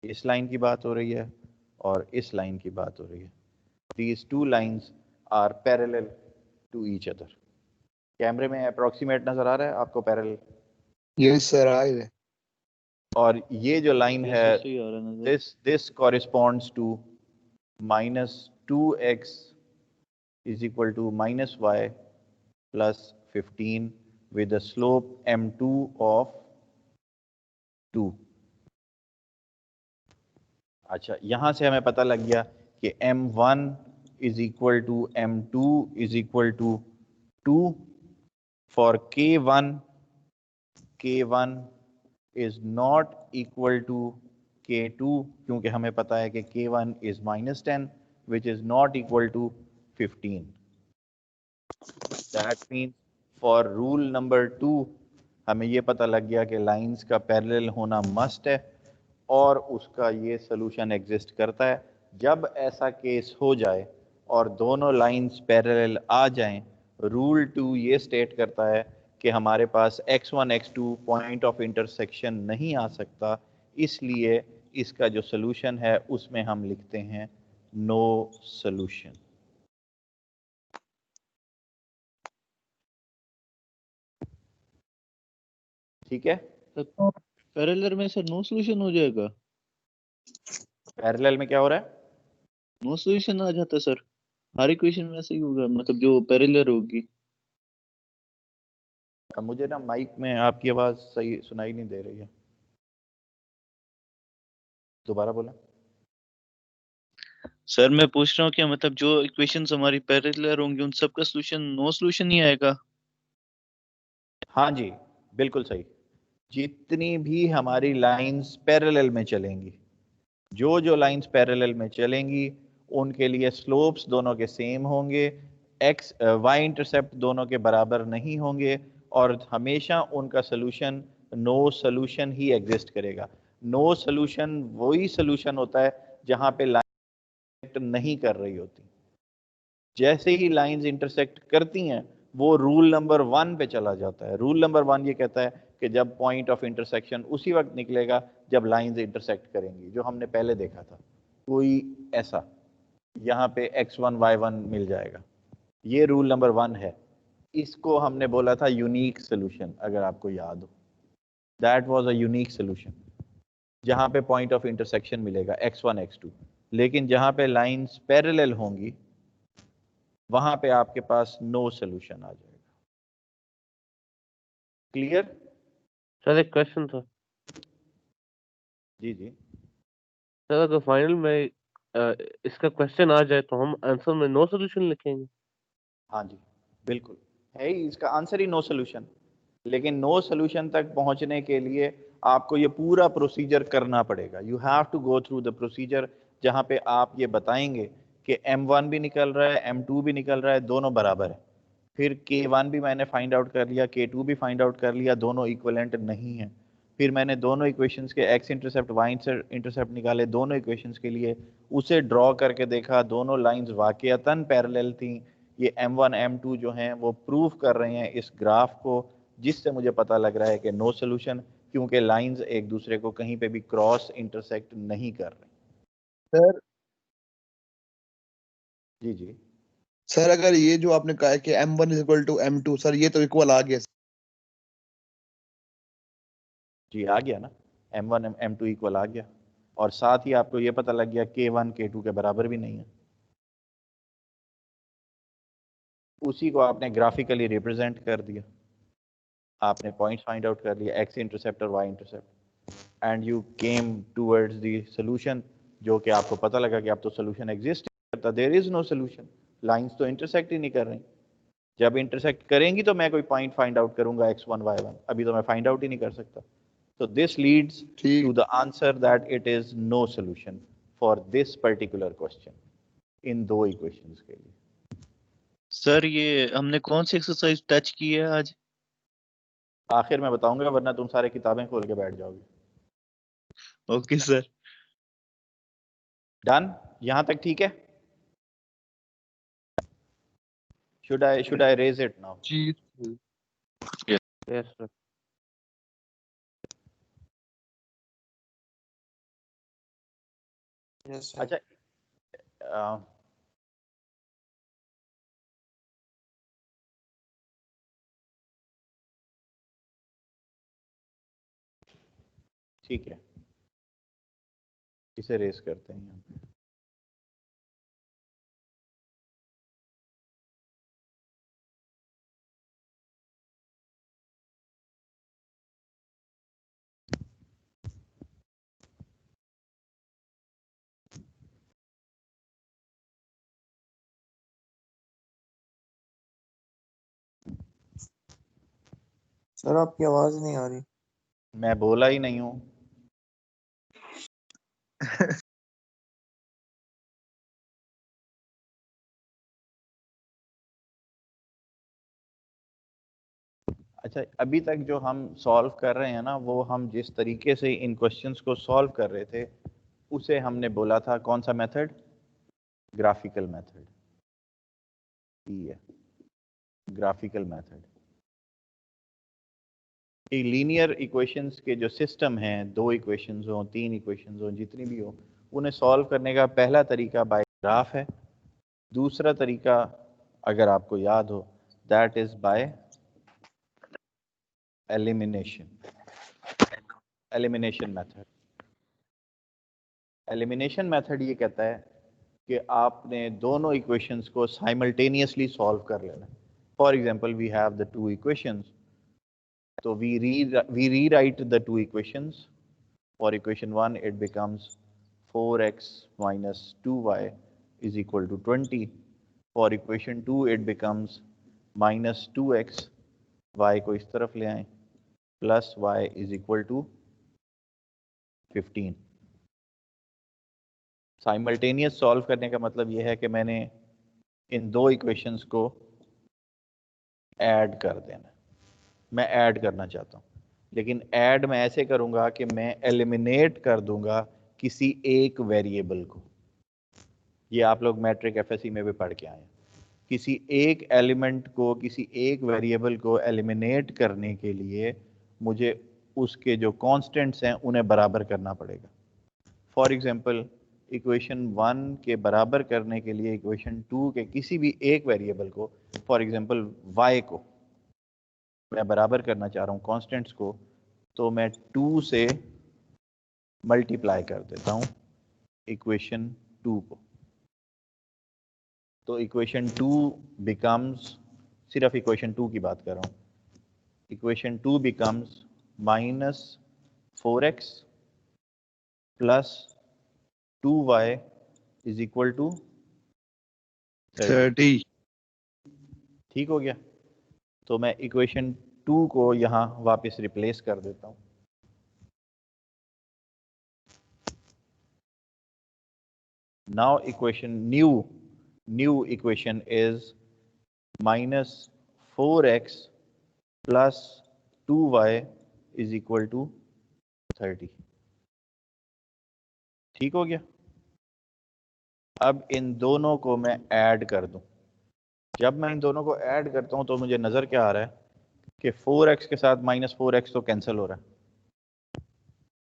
Speaker 1: इस लाइन की बात हो रही है और इस लाइन की बात हो रही है, these two lines are parallel to each other. कैमरे में अप्रोक्सीमेट नजर आ रहा है आपको पैरेलल?
Speaker 4: यस सर आ रहे।
Speaker 1: और ये जो लाइन
Speaker 9: Yes,
Speaker 1: है,
Speaker 9: sir, सही आ रहा है नजर।
Speaker 1: this corresponds to -2x is equal to -y plus 15 with a slope m2 of 2. अच्छा, यहां से हमें पता लग गया कि m1 is equal to m2 is equal to 2 for k1 is not equal to k2, क्योंकि हमें पता है कि k1 is -10 which is not equal to 15. That means for rule number 2 हमें ये पता लग गया कि लाइंस का पैरेलल होना मस्ट है और उसका ये सोल्यूशन एग्जिस्ट करता है। जब ऐसा केस हो जाए और दोनों लाइंस पैरेलल आ जाएं, रूल 2 ये स्टेट करता है कि हमारे पास x1 x2 point of intersection नहीं आ सकता, इसलिए इसका जो सोल्यूशन है उसमें हम लिखते हैं नो सोल्यूशन। ठीक है?
Speaker 9: पैरेलल में सर नो सॉल्यूशन हो जाएगा?
Speaker 1: पैरेलल में क्या हो रहा है?
Speaker 9: नो सॉल्यूशन आ जाता सर, हर इक्वेशन में ऐसे ही होगा, मतलब जो पैरेलल होगी।
Speaker 1: अब मुझे ना माइक में आपकी आवाज सही सुनाई नहीं दे रही है, दोबारा बोला।
Speaker 9: सर मैं पूछ रहा हूँ कि मतलब जो इक्वेशंस हमारी पैरेलल होंगी उन सब का सॉल्यूशन नो सॉल्यूशन ही आएगा?
Speaker 1: हाँ जी, बिल्कुल सही। जितनी भी हमारी लाइंस पैरेलल में चलेंगी, जो लाइंस पैरेलल में चलेंगी उनके लिए स्लोप्स दोनों के सेम होंगे, एक्स वाई इंटरसेप्ट दोनों के बराबर नहीं होंगे, और हमेशा उनका सोल्यूशन नो सोल्यूशन ही एग्जिस्ट करेगा। नो सोल्यूशन वही सोल्यूशन होता है जहां पे लाइन नहीं कर रही होती। जैसे ही लाइंस इंटरसेक्ट करती हैं वो रूल नंबर 1 पे चला जाता है। रूल नंबर 1 ये कहता है कि जब पॉइंट ऑफ इंटरसेक्शन उसी वक्त निकलेगा जब लाइंस इंटरसेक्ट करेंगी, जो हमने पहले देखा था। कोई ऐसा यहाँ पे x1 y1 मिल जाएगा, ये रूल नंबर 1 है। इसको हमने बोला था यूनिक सोल्यूशन, अगर आपको याद हो, that was a unique solution, जहाँ पे पॉइंट ऑफ इंटरसेक्शन मिलेगा x1 x2। लेकिन जहाँ पे लाइंस पैरेलल होंगी वहां पे आपके पास नो सोल्यूशन आ जाएगा। क्लियर?
Speaker 2: सर एक क्वेश्चन था
Speaker 1: जी जी।
Speaker 2: सर, अगर फाइनल में इसका क्वेश्चन आ जाए तो हम आंसर में नो सोल्यूशन लिखेंगे?
Speaker 1: हाँ जी बिल्कुल, है ही इसका आंसर ही नो सोल्यूशन। लेकिन नो सोल्यूशन तक पहुंचने के लिए आपको ये पूरा प्रोसीजर करना पड़ेगा। You have to go through the procedure, जहाँ पे आप ये बताएंगे कि M1 भी निकल रहा है, M2 भी निकल रहा है, दोनों बराबर है। फिर K1 भी मैंने फाइंड आउट कर लिया, K2 भी फाइंड आउट कर लिया, दोनों इक्विवेलेंट नहीं है। फिर मैंने दोनों इक्वेशंस के x इंटरसेप्ट y इंटरसेप्ट निकाले दोनों इक्वेशंस के लिए, उसे ड्रॉ करके देखा, दोनों लाइंस वाकईतन पैरेलल थी। ये M1 M2 जो हैं वो प्रूव कर रहे हैं इस ग्राफ को, जिससे मुझे पता लग रहा है कि नो सोल्यूशन, क्योंकि लाइंस एक दूसरे को कहीं पे भी क्रॉस इंटरसेक्ट नहीं कर रहे।
Speaker 4: सर
Speaker 1: जी जी।
Speaker 4: सर अगर ये जो आपने कहा है कि M1 is equal to M2, sir ये तो इक्वल आ गया।
Speaker 1: जी आ गया ना, M1 M2 इक्वल आ गया, और साथ ही आपको ये पता लग गया K1 K2 के बराबर भी नहीं है। उसी को आपने ग्राफिकली रिप्रेजेंट कर दिया, आपने पॉइंट्स फाइंड आउट कर लिया, x इंटरसेप्ट और y intercept, and you came towards the solution, जो कि आपको पता लगा कि अब तो सॉल्यूशन एग्जिस्ट करता, there is no solution, lines तो इंटरसेक्ट ही नहीं कर रही। जब इंटरसेक्ट करेंगी तो मैं कोई पॉइंट फाइंड आउट करूंगा x1 y1, अभी तो मैं फाइंड आउट ही नहीं कर सकता। So this leads to the answer that it is no solution for this particular question in दो equations के लिए।
Speaker 9: सर ये हमने कौन सी एक्सरसाइज टच की है आज?
Speaker 1: आखिर में बताऊंगा, वरना तुम सारे किताबें खोल के बैठ जाओगे।
Speaker 9: Okay sir.
Speaker 1: डन? यहां तक ठीक है? Should I raise it now?
Speaker 4: जी
Speaker 2: यस सर।
Speaker 1: अच्छा ठीक है, इसे रेस करते हैं यहाँ पे।
Speaker 3: सर आपकी आवाज नहीं आ रही।
Speaker 1: मैं बोला ही नहीं हूं। अच्छा, अभी तक जो हम सॉल्व कर रहे हैं ना, वो हम जिस तरीके से इन क्वेश्चंस को सॉल्व कर रहे थे उसे हमने बोला था कौन सा मेथड? Graphical method. है ग्राफिकल मेथड। लीनियर इक्वेशंस के जो सिस्टम हैं, दो इक्वेशंस हो, तीन इक्वेशंस हो, जितनी भी हो, उन्हें सॉल्व करने का पहला तरीका बाय ग्राफ है। दूसरा तरीका अगर आपको याद हो, that is by elimination. Elimination method. Elimination method ये कहता है कि आपने दोनों इक्वेशंस को साइमल्टेनियसली सॉल्व कर लेना। For example we have the two equations, so we rewrite the two equations. For equation 1 it becomes 4x minus 2y is equal to 20. For equation 2 it becomes minus 2x, y को इस तरफ ले आएं, plus Y is equal to 15। Simultaneous solve करने का मतलब यह है कि मैंने इन दो इक्वेशंस को ऐड कर देना। मैं ऐड करना चाहता हूँ, लेकिन ऐड मैं ऐसे करूँगा कि मैं एलिमिनेट कर दूंगा किसी एक वेरिएबल को। ये आप लोग मैट्रिक एफएससी में भी पढ़ के आए हैं। किसी एक एलिमेंट को, किसी एक वेरिएबल को एलिमिनेट करने के लिए मुझे उसके जो कांस्टेंट्स हैं उन्हें बराबर करना पड़ेगा। फॉर एग्जांपल, इक्वेशन 1 के बराबर करने के लिए इक्वेशन 2 के किसी भी एक वेरिएबल को, फॉर एग्जांपल y को मैं बराबर करना चाह रहा हूँ कांस्टेंट्स को, तो मैं 2 से मल्टीप्लाई कर देता हूँ इक्वेशन 2 को। तो इक्वेशन 2 बिकम्स, सिर्फ इक्वेशन 2 की बात कर रहा हूँ, equation 2 becomes -4x plus 2y is equal to
Speaker 4: 30।
Speaker 1: ठीक हो गया। तो मैं इक्वेशन 2 को यहाँ वापस रिप्लेस कर देता हूँ। Now equation new equation is -4x plus 2y is equal to 30। ठीक हो गया। अब इन दोनों को मैं ऐड कर दूं। जब मैं इन दोनों को ऐड करता हूं तो मुझे नजर क्या आ रहा है कि 4x के साथ -4x तो कैंसिल हो रहा है,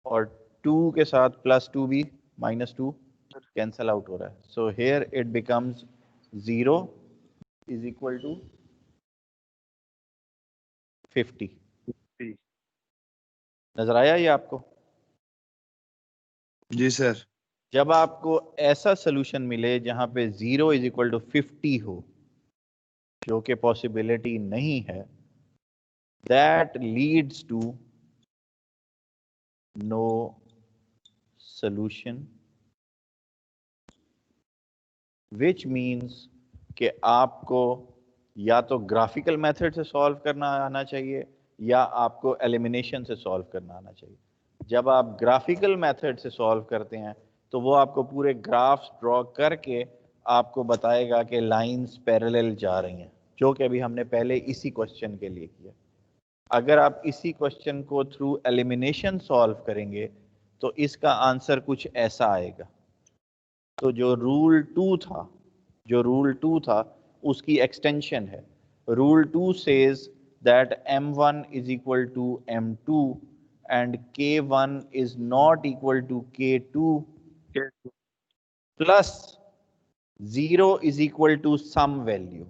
Speaker 1: और 2 के साथ +2 भी -2 कैंसिल आउट हो रहा है। So here it becomes 0 is equal to 50। नजर आया ये आपको?
Speaker 4: जी सर।
Speaker 1: जब आपको ऐसा सोल्यूशन मिले जहां पे 0 इज इक्वल टू 50 हो, जो कि पॉसिबिलिटी नहीं है, that leads to no solution, which means कि आपको या तो ग्राफिकल मेथड से सॉल्व करना आना चाहिए या आपको एलिमिनेशन से सॉल्व करना आना चाहिए। जब आप ग्राफिकल मेथड से सॉल्व करते हैं तो वो आपको पूरे ग्राफ्स ड्रॉ करके आपको बताएगा कि लाइंस पैरेलल जा रही हैं, जो कि अभी हमने पहले इसी क्वेश्चन के लिए किया। अगर आप इसी क्वेश्चन को थ्रू एलिमिनेशन सॉल्व करेंगे तो इसका आंसर कुछ ऐसा आएगा। तो जो रूल 2 था उसकी एक्सटेंशन है। Rule 2 says that m1 is equal to m2 and k1 is not equal to k2 plus 0 is equal to some value.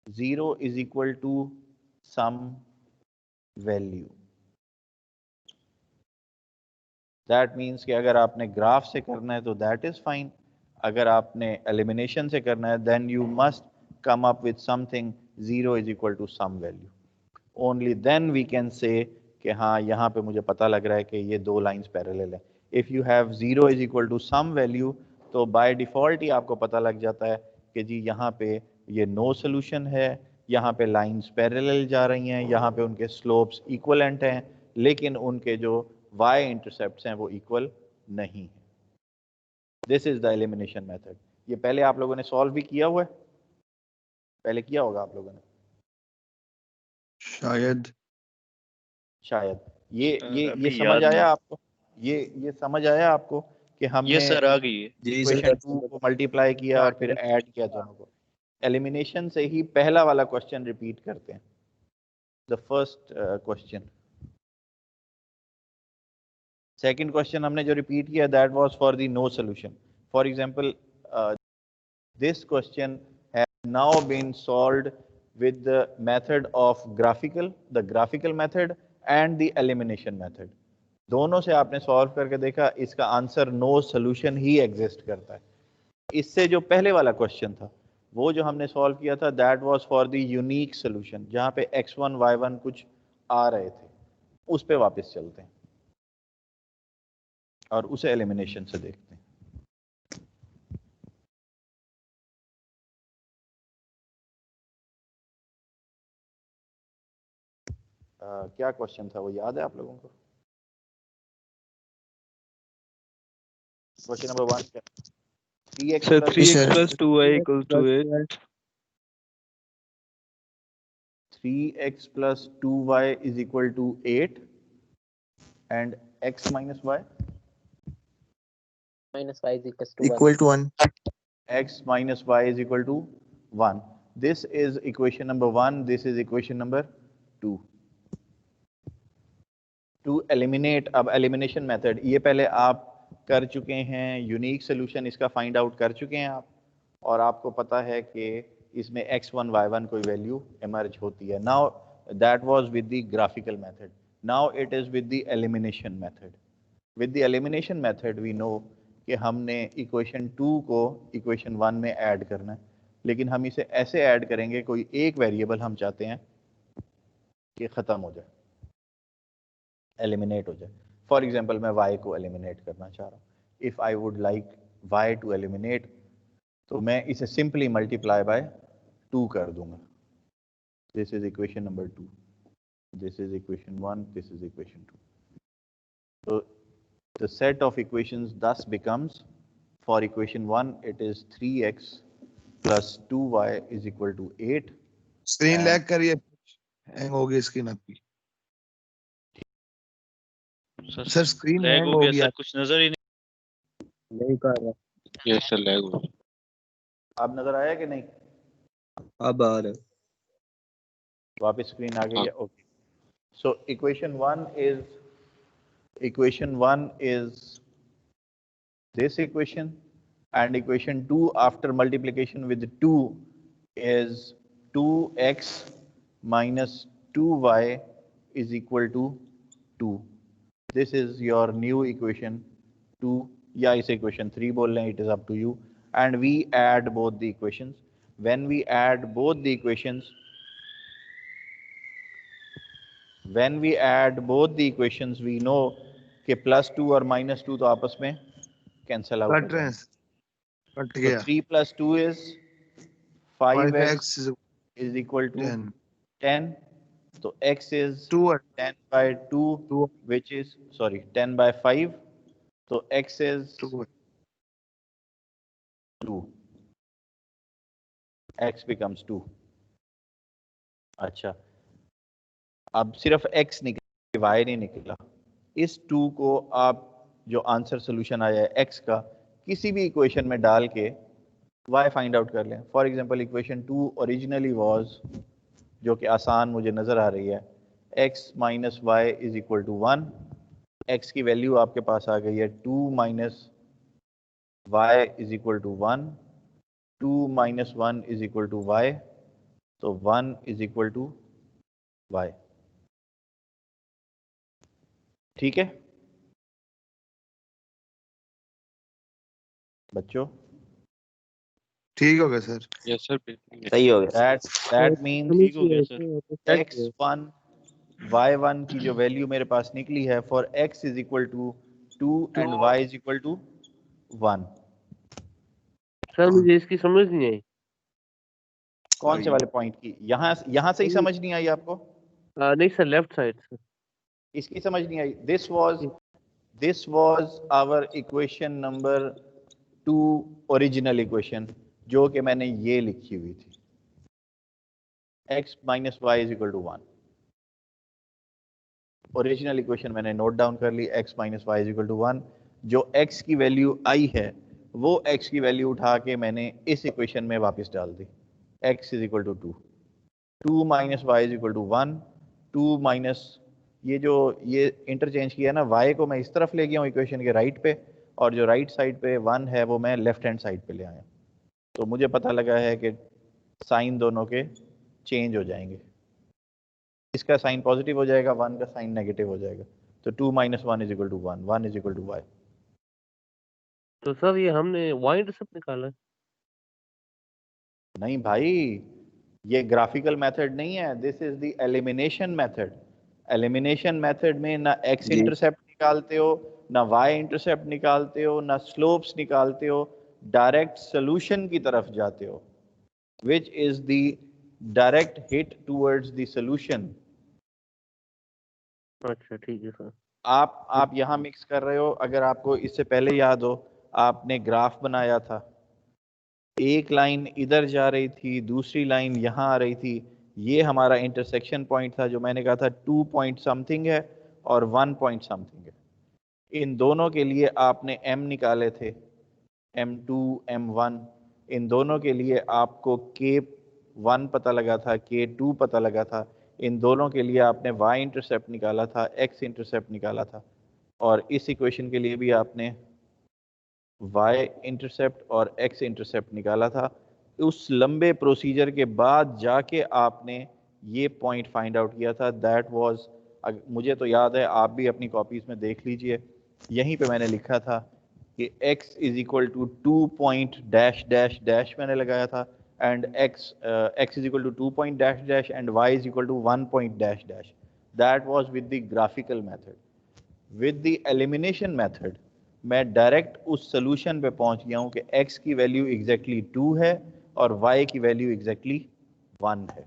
Speaker 1: 0 is equal to some value. That means कि अगर आपने ग्राफ से करना है तो दैट इज फाइन, अगर आपने elimination से करना है then you must come up with something 0 is equal to some value. Only then we can say कि हाँ यहाँ पे मुझे पता लग रहा है कि ये दो लाइंस पैरेलल है। If you have 0 is equal to some value तो बाय डिफ़ॉल्ट ही आपको पता लग जाता है कि जी यहाँ पे ये नो सोल्यूशन है, यहाँ पे लाइंस पैरेलल जा रही हैं, यहाँ पे उनके स्लोप्स इक्वलेंट हैं, लेकिन उनके जो y इंटरसेप्ट्स हैं वो इक्वल नहीं है। This is the elimination method. ये पहले आप लोगों ने सॉल्व भी किया हुआ है, पहले किया होगा आप लोगों ने शायद। ये समझ आया आपको? ये समझ आया आपको कि हमने
Speaker 9: ये सर आ गई है।
Speaker 1: इक्वेशन 2 को मल्टीप्लाई किया और फिर ऐड किया दोनों को। एलिमिनेशन से ही पहला वाला क्वेश्चन रिपीट करते हैं, the first question. Second question हमने जो रिपीट किया that was for the no solution. For example this question has now been solved with the method of the graphical method and the elimination method। दोनों से आपने solve करके देखा, इसका answer no solution ही exist करता है। इससे जो पहले वाला क्वेश्चन था वो जो हमने सॉल्व किया था that was for the unique solution, जहां पे x1 y1 कुछ आ रहे थे। उस पे वापस चलते हैं और उसे एलिमिनेशन से देखते हैं। क्या क्वेश्चन था वो याद है आप लोगों को? क्वेश्चन नंबर 1 क्या? 3x
Speaker 9: sir
Speaker 1: plus
Speaker 9: 3x
Speaker 3: sir.
Speaker 9: plus 2y equals to 8.
Speaker 1: 3x plus 2y is equal to 8 and x minus y?
Speaker 6: minus y is equals to 1.
Speaker 3: Equal to 1.
Speaker 1: X minus y is equal to 1. This is equation number 1. This is equation number 2. To eliminate, अब elimination method ये पहले आप कर चुके हैं, unique solution इसका find out कर चुके हैं आप, और आपको पता है कि इसमें x1 y1 कोई वैल्यू इमर्ज होती है. Now that was with the graphical method. Now it is with the elimination method. With the elimination method we know कि हमने इक्वेशन 2 को इक्वेशन 1 में ऐड करना है, लेकिन हम इसे ऐसे ऐड करेंगे, कोई एक वेरिएबल हम चाहते हैं कि ख़त्म हो जाए, एलिमिनेट हो जाए. फॉर एग्जांपल मैं y को एलिमिनेट करना चाह रहा हूँ. If I would like y to eliminate, तो मैं इसे सिंपली मल्टीप्लाई बाय 2 कर दूंगा. This is equation number 2, this is equation 1, this is equation 2. तो the set of equations thus becomes, for equation 1 it is 3x plus 2y is equal to 8.
Speaker 4: Screen lag करिए, hang हो गई screen आपकी. Sir screen
Speaker 9: lag
Speaker 4: hang
Speaker 9: हो
Speaker 4: हो
Speaker 9: गया
Speaker 4: गया.
Speaker 9: Sir, कुछ नजर ही
Speaker 6: नहीं कर रहा.
Speaker 9: नहीं. यस सर, लैग हो गया.
Speaker 1: अब नजर आया कि नहीं?
Speaker 6: अब आ रहा.
Speaker 1: वापस स्क्रीन आ गई है. Okay. So equation 1 is this equation, and equation 2 after multiplication with 2 is 2x minus 2y is equal to 2. This is your new equation 2, या इसे equation 3 बोल लें, it is up to you. And we add both the equations. When we add both the equations, we know कि +2 और -2 तो आपस में cancel out हो
Speaker 4: कट रहे हैं,
Speaker 1: जाएंगे.
Speaker 4: कट
Speaker 1: So
Speaker 4: गया.
Speaker 1: 3 plus 2 is 5x
Speaker 4: 5x is
Speaker 1: is equal to
Speaker 4: 10.
Speaker 1: 10. So x is
Speaker 4: 2
Speaker 1: 10 by 2,
Speaker 4: 2
Speaker 1: which is, sorry, 10 by 5. So x is
Speaker 4: 2.
Speaker 1: 2. x becomes 2. अच्छा, अब सिर्फ x निकला, y नहीं निकला. इस 2 को आप जो आंसर सोल्यूशन आया है x का, किसी भी इक्वेशन में डाल के y फाइंड आउट कर लें. For example equation 2 originally was, जो कि आसान मुझे नज़र आ रही है, x minus Y is equal to 1. x की वैल्यू आपके पास आ गई है 2 minus Y is equal to 1. 2 minus 1 is equal to y, तो 1 इज इक्वल टू वाई. ठीक है बच्चों?
Speaker 4: ठीक हो गया सर.
Speaker 9: यस सर, बिल्कुल
Speaker 6: सही हो गया.
Speaker 1: That means
Speaker 2: ठीक हो गया सर.
Speaker 1: x1 y1 की जो वैल्यू मेरे पास निकली है, for x is equal to 2 and y is equal to 1.
Speaker 2: Sir मुझे इसकी समझ नहीं आई.
Speaker 1: कौन से वाले पॉइंट की? यहाँ से ही समझ नहीं आई आपको?
Speaker 2: नहीं सर, लेफ्ट साइड से.
Speaker 1: इसकी समझ नहीं आई? This was our equation number 2, original equation, जो कि मैंने ये लिखी हुई थी, x minus Y is equal to 1. Original equation मैंने नोट डाउन कर ली, x minus Y is equal to 1. जो x की वैल्यू आई है, वो x की वैल्यू उठा के मैंने इस इक्वेशन में वापस डाल दी. x is equal to 2. 2 minus Y is equal to 1. 2 minus ये इंटरचेंज किया ना, y को मैं इस तरफ ले गया हूँ इक्वेशन के राइट पे, और जो राइट साइड पे 1 है वो मैं लेफ्ट हैंड साइड पे ले आया. तो मुझे पता लगा है कि साइन दोनों के चेंज हो जाएंगे. इसका साइन पॉजिटिव हो जाएगा, 1 का साइन नेगेटिव हो जाएगा. तो 2 minus 1 is equal to 1, 1 is equal to y.
Speaker 2: तो सर ये हमने वाई इंटरसेप्ट निकाला है.
Speaker 1: नहीं भाई, ये ग्राफिकल मेथड नहीं है, this is the elimination method. Elimination method में ना x इंटरसेप्ट निकालते हो, ना y इंटरसेप्ट निकालते हो, ना स्लोप्स निकालते हो, डायरेक्ट सॉल्यूशन की तरफ जाते हो, which is the direct hit towards the solution.
Speaker 2: अच्छा ठीक है सर।
Speaker 1: आप यहाँ मिक्स कर रहे हो। अगर आपको इससे पहले याद हो, आपने ग्राफ बनाया था, एक लाइन इधर जा रही थी, दूसरी लाइन यहाँ आ रही थी, ये हमारा इंटरसेक्शन पॉइंट था, जो मैंने कहा था 2 पॉइंट समथिंग है और 1 पॉइंट समथिंग है। इन दोनों के लिए आपने m निकाले थे, m2 m1। इन दोनों के लिए आपको k1 पता लगा था, k2 पता लगा था। इन दोनों के लिए आपने y इंटरसेप्ट निकाला था, x इंटरसेप्ट निकाला था, और इस इक्वेशन के लिए भी आपने y इंटरसेप्ट और x इंटरसेप्ट निकाला था। उस लंबे प्रोसीजर के बाद जाके आपने ये पॉइंट फाइंड आउट किया था। दैट वाज, मुझे तो याद है, आप भी अपनी कॉपीज में देख लीजिए, यहीं पे मैंने लिखा था कि x is equal to 2 point dash dash dash मैंने लगाया था, and x is equal to 2 point dash dash and y is equal to 1 point dash dash. That was with the graphical method. With the elimination method मैं direct उस solution पे पहुंच गया हूं कि x की वैल्यू एग्जैक्टली 2 है और y की वैल्यू एग्जैक्टली 1 है।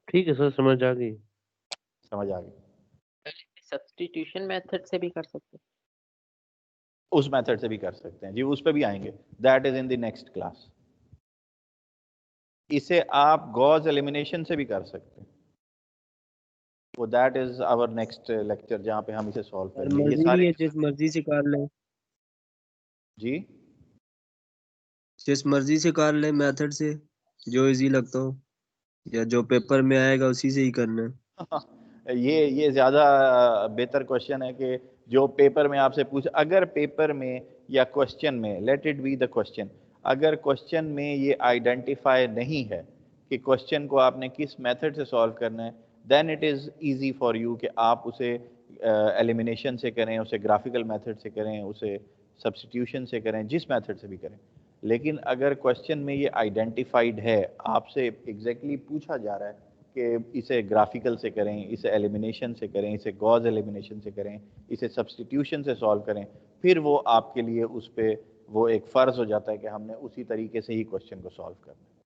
Speaker 2: ठीक है सर, समझ आ गई।
Speaker 1: समझ आ गई?
Speaker 6: सब्स्टिट्यूशन मेथड से भी कर सकते हैं।
Speaker 1: उस मेथड से भी कर सकते हैं जी, उस पे भी आएंगे। That is in the next class. इसे आप गॉस एलिमिनेशन से भी कर सकते हैं, वो that is our next lecture, जहाँ पे हम इसे सॉल्व
Speaker 6: सर
Speaker 1: करेंगे। ये
Speaker 6: मर्जी
Speaker 1: सारे
Speaker 6: है, जिस मर्जी से कर ले,
Speaker 1: जी,
Speaker 6: जिस मर्जी से कर ले, मेथड से जो इजी लगता हो, या जो पेपर में आएगा उसी से ही करना है।
Speaker 1: ये ज्यादा बेहतर क्वेश्चन है कि जो पेपर में आपसे पूछ, अगर पेपर में या क्वेश्चन में, let it be the question, अगर क्वेश्चन में ये आइडेंटिफाई नहीं है कि क्वेश्चन को आपने किस मेथड से सॉल्व करना है, then it is easy for you कि आप उसे एलिमिनेशन से करें, उसे ग्राफिकल मेथड से करें, उसे सब्स्टिट्यूशन से करें, जिस मेथड से भी करें। लेकिन अगर क्वेश्चन में ये आइडेंटिफाइड है, आपसे एग्जैक्टली पूछा जा रहा है कि इसे ग्राफिकल से करें, इसे एलिमिनेशन से करें, इसे गॉस एलिमिनेशन से करें, इसे सब्स्टिट्यूशन से सॉल्व करें, फिर वो आपके लिए उस पर वो एक फ़र्ज़ हो जाता है कि हमने उसी तरीके से ही क्वेश्चन को सॉल्व करना है।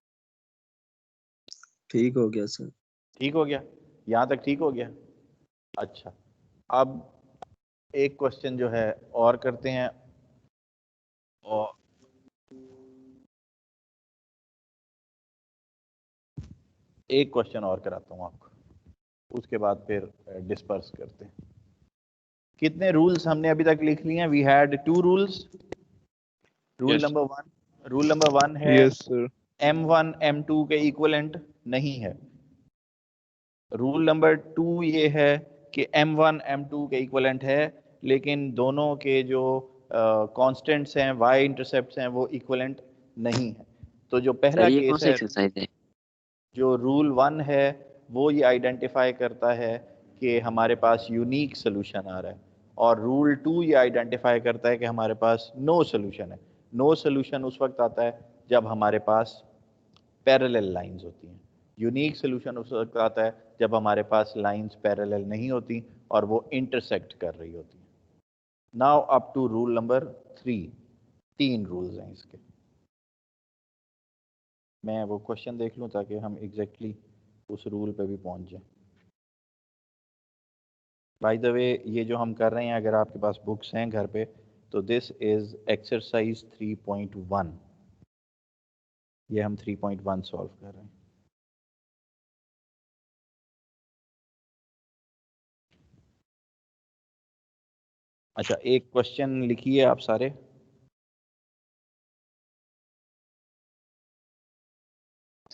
Speaker 6: ठीक हो गया सर।
Speaker 1: ठीक हो गया? यहाँ तक ठीक हो गया? अच्छा, अब एक क्वेश्चन जो है और करते हैं, और एक क्वेश्चन और कराता हूँ आपको, उसके बाद फिर डिस्पर्स करते हैं। कितने रूल्स हमने अभी तक लिख लिए हैं? We had 2 rules. Rule number one है M1 M2 के इक्विवेलेंट नहीं है। रूल नंबर 2 ये है कि M1 M2 के इक्विवेलेंट है, लेकिन दोनों के जो कांस्टेंट्स हैं, y इंटरसेप्ट्स हैं, वो इक्विवेलेंट नहीं है। तो जो पहला
Speaker 6: सर ये
Speaker 1: केस
Speaker 6: कौन सी
Speaker 1: है,
Speaker 6: एक्सरसाइज है?
Speaker 1: जो रूल 1 है, वो ये आइडेंटिफाई करता है कि हमारे पास यूनिक सोल्यूशन आ रहा है, और रूल 2 ये आइडेंटिफाई करता है कि हमारे पास नो सोल्यूशन है। नो सोल्यूशन उस वक्त आता है जब हमारे पास पैरेलल लाइंस होती हैं। यूनिक सोल्यूशन उस वक्त आता है जब हमारे पास लाइंस पैरेलल नहीं होती और वो इंटरसेक्ट कर रही होती हैं। Now up to rule number 3। 3 rules हैं इसके। मैं वो क्वेश्चन देख लूं ताकि हम एग्जैक्टली उस रूल पे भी पहुंच जाएं। बाय द वे, ये जो हम कर रहे हैं, अगर आपके पास बुक्स हैं घर पे, तो दिस इज एक्सरसाइज 3.1। ये हम 3.1 सॉल्व कर रहे हैं। अच्छा, एक क्वेश्चन लिखिए आप सारे।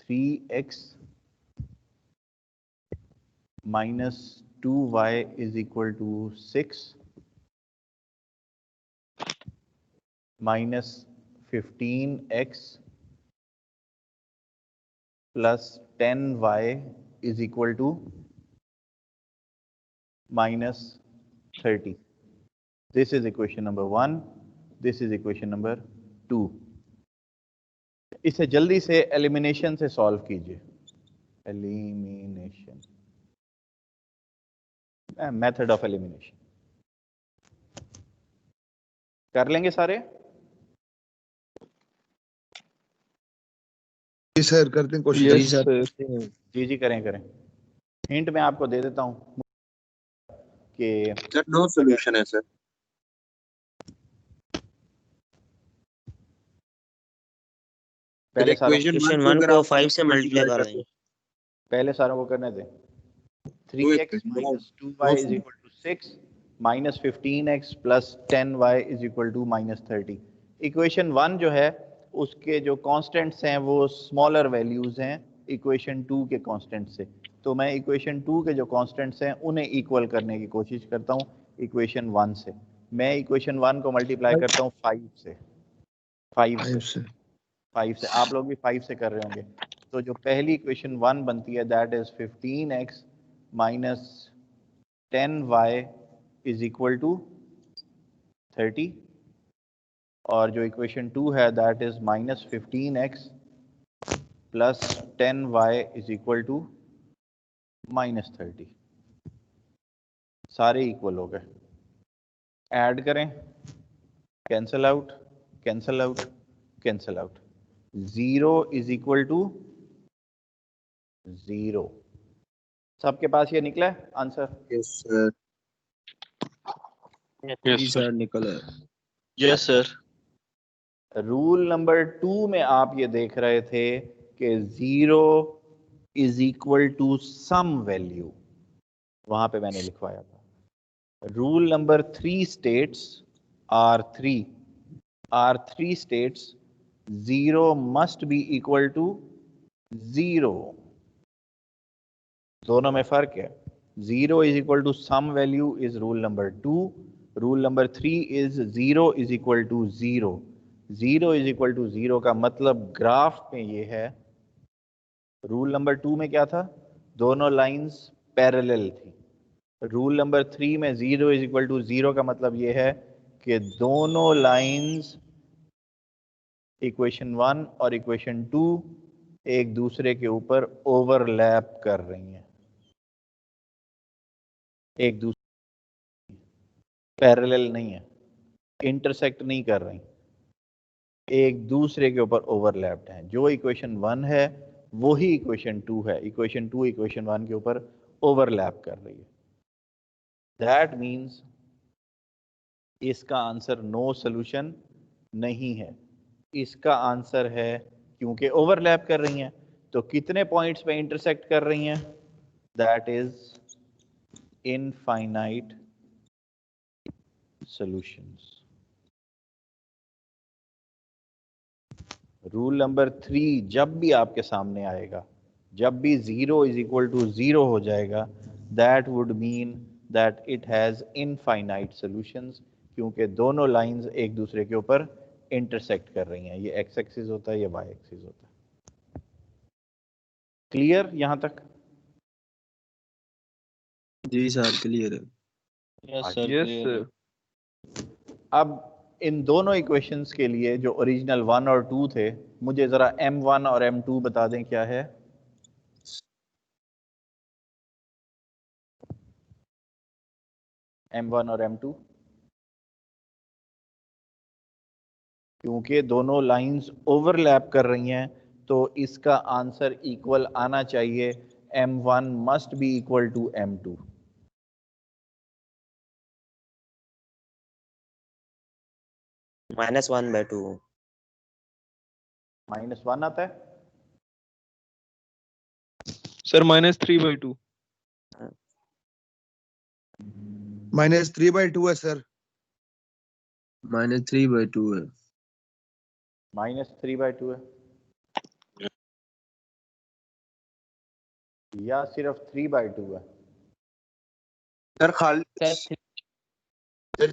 Speaker 1: (3x minus 2y is equal to 6 minus 15x plus 10y is equal to minus 30. This is equation number 1. This is equation number 2. इसे जल्दी से एलिमिनेशन से सॉल्व कीजिए। एलिमिनेशन, मेथड ऑफ एलिमिनेशन कर लेंगे सारे?
Speaker 4: जी सर, करते हैं कोशिश।
Speaker 6: जी सर।
Speaker 1: जी करें। हिंट मैं आपको दे देता हूँ कि
Speaker 5: सर नो सॉल्यूशन है सर।
Speaker 1: पहले सारों
Speaker 10: इक्वेशन 1 को 5 से मल्टीप्लाई कर दें।
Speaker 1: पहले सारों को करने दें। 3x minus 2y is equal to 6 minus 15x plus 10y is equal to minus 30। Equation 1 जो है उसके जो कांस्टेंट्स हैं वो स्मॉलर वैल्यूज हैं इक्वेशन 2 के कांस्टेंट से। तो मैं इक्वेशन 2 के जो कांस्टेंट्स हैं उन्हें इक्वल करने की कोशिश करता हूँ इक्वेशन 1 से। मैं इक्वेशन 1 को मल्टीप्लाई करता हूँ 5 से। 5 से आप लोग भी 5 से कर रहे होंगे। तो जो पहली इक्वेशन 1 बनती है that is 15x minus 10y is equal to 30 और जो इक्वेशन 2 है that is minus 15x plus 10y is equal to minus 30। सारे इक्वल हो गए। ऐड करें, cancel out, cancel out, cancel out. 0 is equal to 0। सबके पास ये निकला है आंसर?
Speaker 5: Yes sir.
Speaker 6: जी सर निकला है।
Speaker 9: Yes sir.
Speaker 1: रूल नंबर 2 में आप ये देख रहे थे कि 0 is equal to some value, वहां पे मैंने लिखवाया था। Rule number 3 states R3 states 0 must be equal to 0। दोनों में फर्क है। 0 is equal to some value is rule number 2। Rule number 3 is 0 is equal to 0। 0 is equal to 0 का मतलब ग्राफ में ये है। रूल नंबर 2 में क्या था? दोनों लाइंस पैरेलल थी। रूल नंबर 3 में 0 is equal to 0 का मतलब ये है कि दोनों लाइंस इक्वेशन 1 और इक्वेशन 2 एक दूसरे के ऊपर ओवरलैप कर रही हैं, एक दूसरे पैरेलल नहीं है, इंटरसेक्ट नहीं कर रही, एक दूसरे के ऊपर ओवरलैप्ड हैं। जो इक्वेशन 1 है वही इक्वेशन 2 है। इक्वेशन 2 इक्वेशन 1 के ऊपर ओवरलैप कर रही है। दैट मीन्स इसका आंसर नो सॉल्यूशन नहीं है। इसका आंसर है क्योंकि ओवरलैप कर रही हैं तो कितने पॉइंट्स पे इंटरसेक्ट कर रही हैं? That is infinite solutions. Rule number 3 जब भी आपके सामने आएगा, जब भी 0 इज इक्वल टू 0 हो जाएगा, that would mean that it has infinite solutions, क्योंकि दोनों लाइंस एक दूसरे के ऊपर इंटरसेक्ट कर रही हैं। ये एक्स एक्सिस होता है, ये वाई एक्सिस होता है। क्लियर यहां तक?
Speaker 6: जी सर क्लियर है।
Speaker 9: यस सर क्लियर है।
Speaker 1: अब इन दोनों इक्वेशंस के लिए जो ओरिजिनल 1 और 2 थे, मुझे जरा m1 और m2 बता दें क्या है? m1 और m2, क्योंकि दोनों लाइंस ओवरलैप कर रही हैं तो इसका आंसर इक्वल आना चाहिए। m1 must be equal to m2।
Speaker 10: -1/2।
Speaker 1: -1 आता है
Speaker 11: सर -3/2।
Speaker 4: -3/2 है सर।
Speaker 6: -3/2 है।
Speaker 1: -3/2 है या सिर्फ 3/2 है?
Speaker 5: सर खाली सर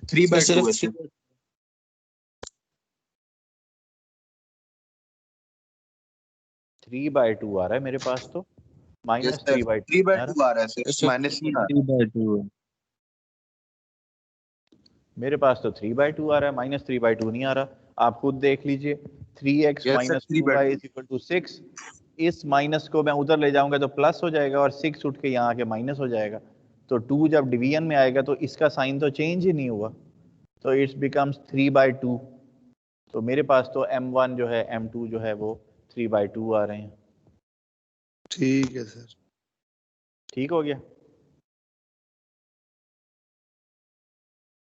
Speaker 5: 3/2 है सर।
Speaker 1: 3/2 आ रहा है मेरे पास तो।
Speaker 5: यस सर 3/2 आ रहा है सर, माइनस नहीं आ रहा।
Speaker 6: 3/2 है।
Speaker 1: मेरे पास तो 3/2 आ रहा है, -3/2 नहीं आ रहा। आप खुद देख लीजिए। 3x
Speaker 5: Yes, sir,
Speaker 1: minus
Speaker 5: 3/2
Speaker 1: 2y is equal to 6। इस माइनस को मैं उधर ले जाऊंगा तो प्लस हो जाएगा और 6 उठ के यहाँ आके माइनस हो जाएगा। तो 2 जब डिवीजन में आएगा तो इसका साइन तो चेंज ही नहीं हुआ, तो इट्स बिकम्स 3/2। तो मेरे पास तो m1 जो है, m2 जो है वो 3/2 आ रहे हैं।
Speaker 4: ठीक है सर।
Speaker 1: ठीक हो गया?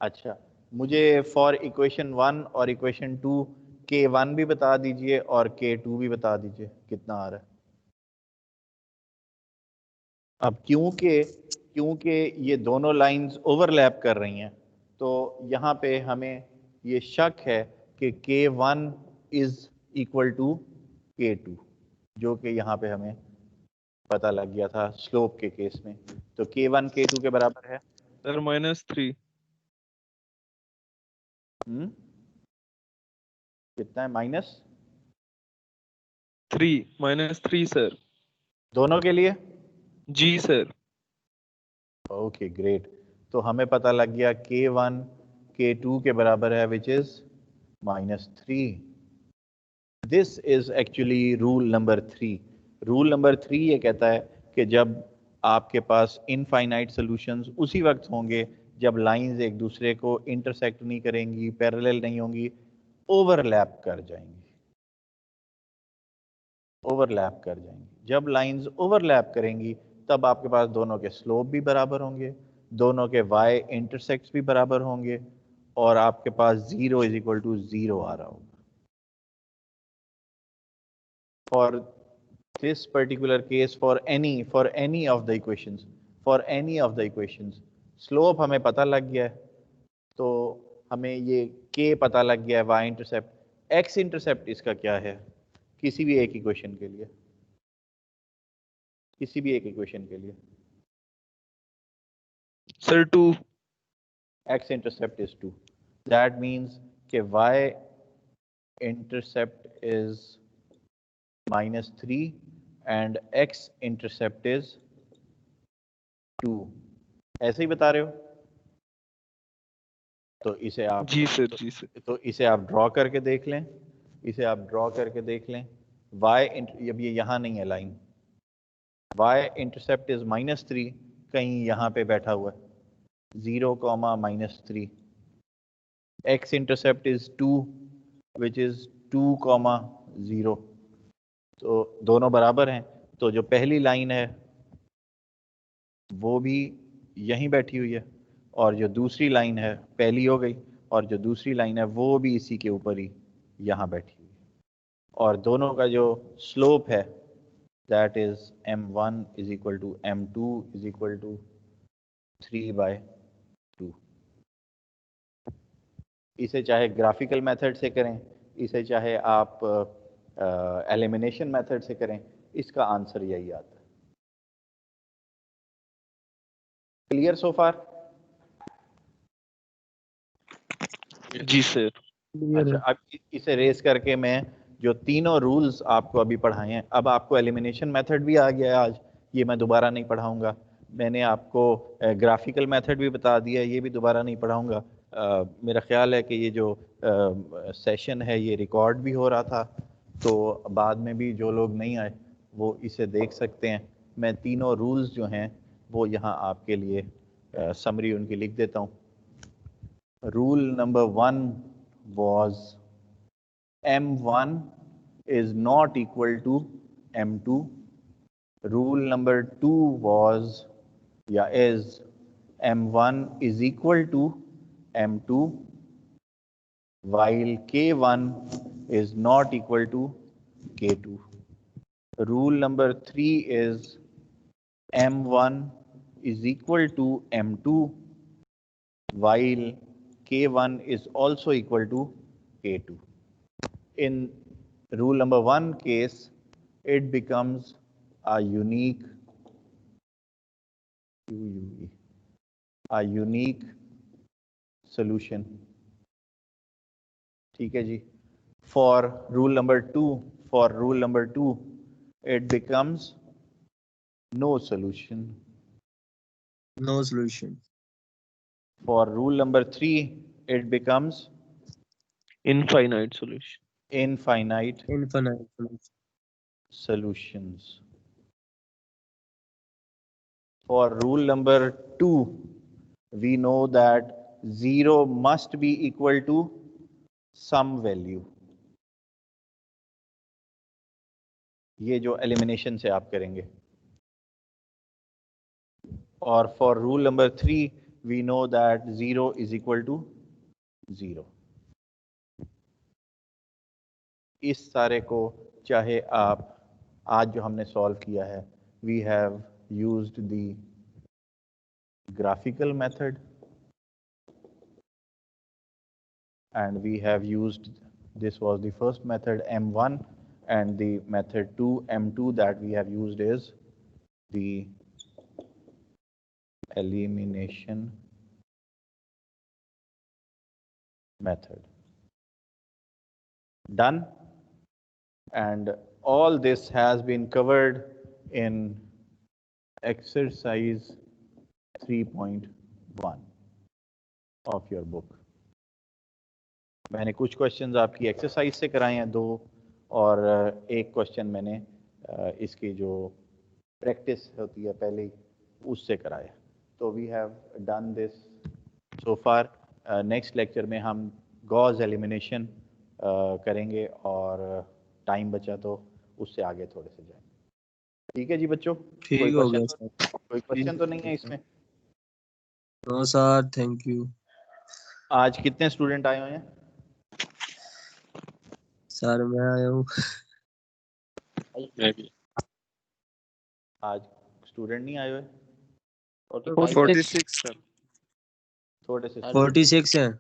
Speaker 1: अच्छा, मुझे फॉर इक्वेशन 1 और इक्वेशन 2 K1 भी बता दीजिए और K2 भी बता दीजिए कितना आ रहा है। अब क्योंकि ये दोनों लाइंस ओवरलैप कर रही हैं, तो यहाँ पे हमें ये शक है कि K1 is equal to K2, जो कि यहाँ पे हमें पता लग गया था स्लोप के केस में। तो K1 K2 के बराबर है
Speaker 11: सर -3।
Speaker 1: कितना है?
Speaker 11: -3 सर।
Speaker 1: दोनों के लिए?
Speaker 11: जी सर।
Speaker 1: Okay great. तो हमें पता लग गया K1 K2 के बराबर है, which is -3। This is actually rule number 3। Rule number 3 ये कहता है कि जब आपके पास इनफाइनाइट सॉल्यूशंस उसी वक्त होंगे जब लाइंस एक दूसरे को इंटरसेक्ट नहीं करेंगी, पैरेलल नहीं होंगी, ओवरलैप कर जाएंगी। ओवरलैप कर जाएंगी। जब लाइंस ओवरलैप करेंगी तब आपके पास दोनों के स्लोप भी बराबर होंगे, दोनों के y इंटरसेक्ट्स भी बराबर होंगे और आपके पास 0 इज इक्वल टू 0 आ रहा होगा। For this particular case, for any of the equations, slope हमें पता लग गया है, तो हमें ये k पता लग गया है, y इंटरसेप्ट। x इंटरसेप्ट इसका क्या है किसी भी एक इक्वेशन के लिए? किसी भी एक इक्वेशन के लिए
Speaker 11: sir 2।
Speaker 1: x intercept is 2. That means कि y intercept is -3 and x intercept is 2. ऐसे ही बता रहे हो? तो इसे आप
Speaker 11: जी सर।
Speaker 1: तो इसे आप ड्रॉ करके देख लें। इसे आप ड्रॉ करके देख लें। अब ये यहाँ नहीं है लाइन। y intercept is -3 कहीं यहाँ पे बैठा हुआ है, 0, -3. x intercept is 2 which is 2, 0. तो दोनों बराबर हैं, तो जो पहली लाइन है वो भी यहीं बैठी हुई है और जो दूसरी लाइन है, पहली हो गई, और जो दूसरी लाइन है वो भी इसी के ऊपर ही यहाँ बैठी हुई है, और दोनों का जो स्लोप है that is m1 is equal to m2 is equal to 3/2। इसे चाहे ग्राफिकल मेथड से करें, इसे चाहे आप एलिमिनेशन मेथड से करें, इसका आंसर यही आता है। क्लियर सो फार?
Speaker 11: जी सर।
Speaker 1: अच्छा, अब इसे रेस करके मैं जो तीनों रूल्स आपको अभी पढ़ाए हैं, अब आपको एलिमिनेशन मेथड भी आ गया है आज, ये मैं दोबारा नहीं पढ़ाऊंगा। मैंने आपको ग्राफिकल मेथड भी बता दिया है, ये भी दोबारा नहीं पढ़ाऊंगा। मेरा ख्याल है कि ये जो सेशन है ये रिकॉर्ड भी हो रहा था, तो बाद में भी जो लोग नहीं आए वो इसे देख सकते हैं। मैं तीनों रूल्स जो हैं वो यहाँ आपके लिए समरी उनकी लिख देता हूँ। Rule number 1 was m1 is not equal to m2. Rule number 2 was is m1 is equal to m2 while k1 is not equal to k2. Rule number 3 is m1 is equal to m2 while k1 is also equal to k2. In rule number 1 case, it becomes a unique solution. ठीक है जी। For rule number 2, it becomes no solution.
Speaker 6: No solution.
Speaker 1: For rule number 3, it becomes
Speaker 11: infinite solution.
Speaker 1: Infinite
Speaker 6: solutions.
Speaker 1: For rule number 2, we know that 0 must be equal to some value. ये जो elimination से आप करेंगे, और for rule number 3 we know that 0 is equal to 0। इस सारे को चाहे आप आज जो हमने सॉल्व किया है, we have used the graphical method and we have used, this was the first method M1, and the method 2 M2 that we have used is the elimination method. Done. And all this has been covered in exercise 3.1 of your book. मैंने कुछ questions आपकी exercise से कराए हैं 2, और एक question मैंने इसकी जो प्रैक्टिस होती है पहले ही उससे कराया। तो we have done this so far. Next lecture में हम गॉस एलिमिनेशन करेंगे और टाइम बचा तो उससे आगे थोड़े से जाएंगे। ठीक है जी बच्चों,
Speaker 6: ठीक हो गया सर।
Speaker 1: कोई क्वेश्चन तो नहीं है इसमें?
Speaker 6: No sir, thank you.
Speaker 1: आज कितने स्टूडेंट आए हुए हैं?
Speaker 6: सर मैं आया हूँ।
Speaker 1: आज स्टूडेंट नहीं आए हुए?
Speaker 11: 46 सर।
Speaker 1: थोड़े से
Speaker 6: 46 है।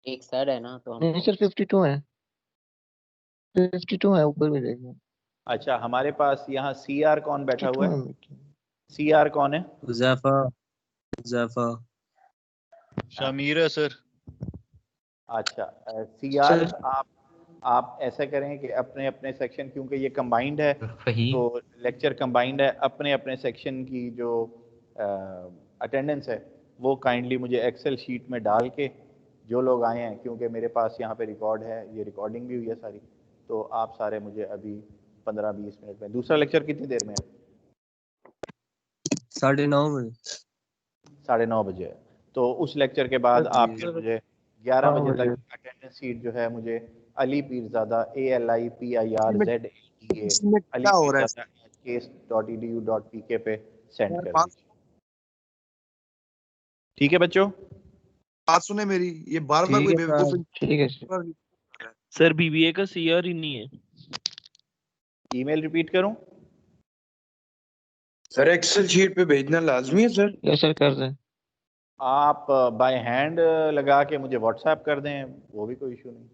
Speaker 12: एक सर है ना, तो
Speaker 11: नहीं सर 52 है, 52 है, ऊपर भी देखो।
Speaker 1: अच्छा, हमारे पास यहाँ CR कौन बैठा हुआ है? CR कौन है?
Speaker 6: हुज़ैफा। हुज़ैफा।
Speaker 13: शमीर है सर।
Speaker 1: अच्छा, CR आप ऐसा करें कि अपने अपने सेक्शन, क्योंकि ये कंबाइंड है तो लेक्चर कंबाइंड है, अपने अपने सेक्शन की जो अटेंडेंस है वो काइंडली मुझे एक्सेल शीट में डाल के, जो लोग आए हैं, क्योंकि मेरे पास यहाँ पे रिकॉर्ड है, ये रिकॉर्डिंग भी हुई है सारी, तो आप सारे मुझे अभी 15-20 मिनट में। दूसरा लेक्चर कितनी देर में है?
Speaker 6: 9:30 बजे।
Speaker 1: 9:30 बजे है। तो उस लेक्चर के बाद आप फिर मुझे 11 बजे तक अटेंडेंस शीट जो है मुझे अली पीरज़ादा ALIPIRZADA alipirzadah@case.edu.pk पे सेंड कर दीजिए। ठीक है बच्चों,
Speaker 4: बात सुने मेरी, ये बार बार कोई बेवकूफ।
Speaker 11: ठीक है सर। BBA का CR ही नहीं है।
Speaker 1: ईमेल रिपीट करूं?
Speaker 5: सर एक्सेल शीट पे भेजना लाजमी है सर?
Speaker 11: यस सर, कर दें।
Speaker 1: आप बाय हैंड लगा के मुझे व्हाट्सएप कर दें, वो भी कोई इशू नहीं।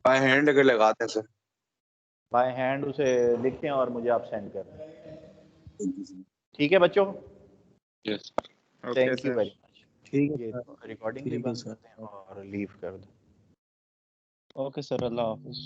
Speaker 5: बाय हैंड अगर लगाते हैं सर?
Speaker 1: बाय हैंड उसे लिखें और मुझे आप सेंड कर दें। ठीक है बच्चों?
Speaker 11: Yes.
Speaker 1: Thank you very much.
Speaker 6: ठीक है
Speaker 1: ये रिकॉर्डिंग भी बंद कर दें और लीव कर दें।
Speaker 9: ओके सर, अल्लाह हाफिज।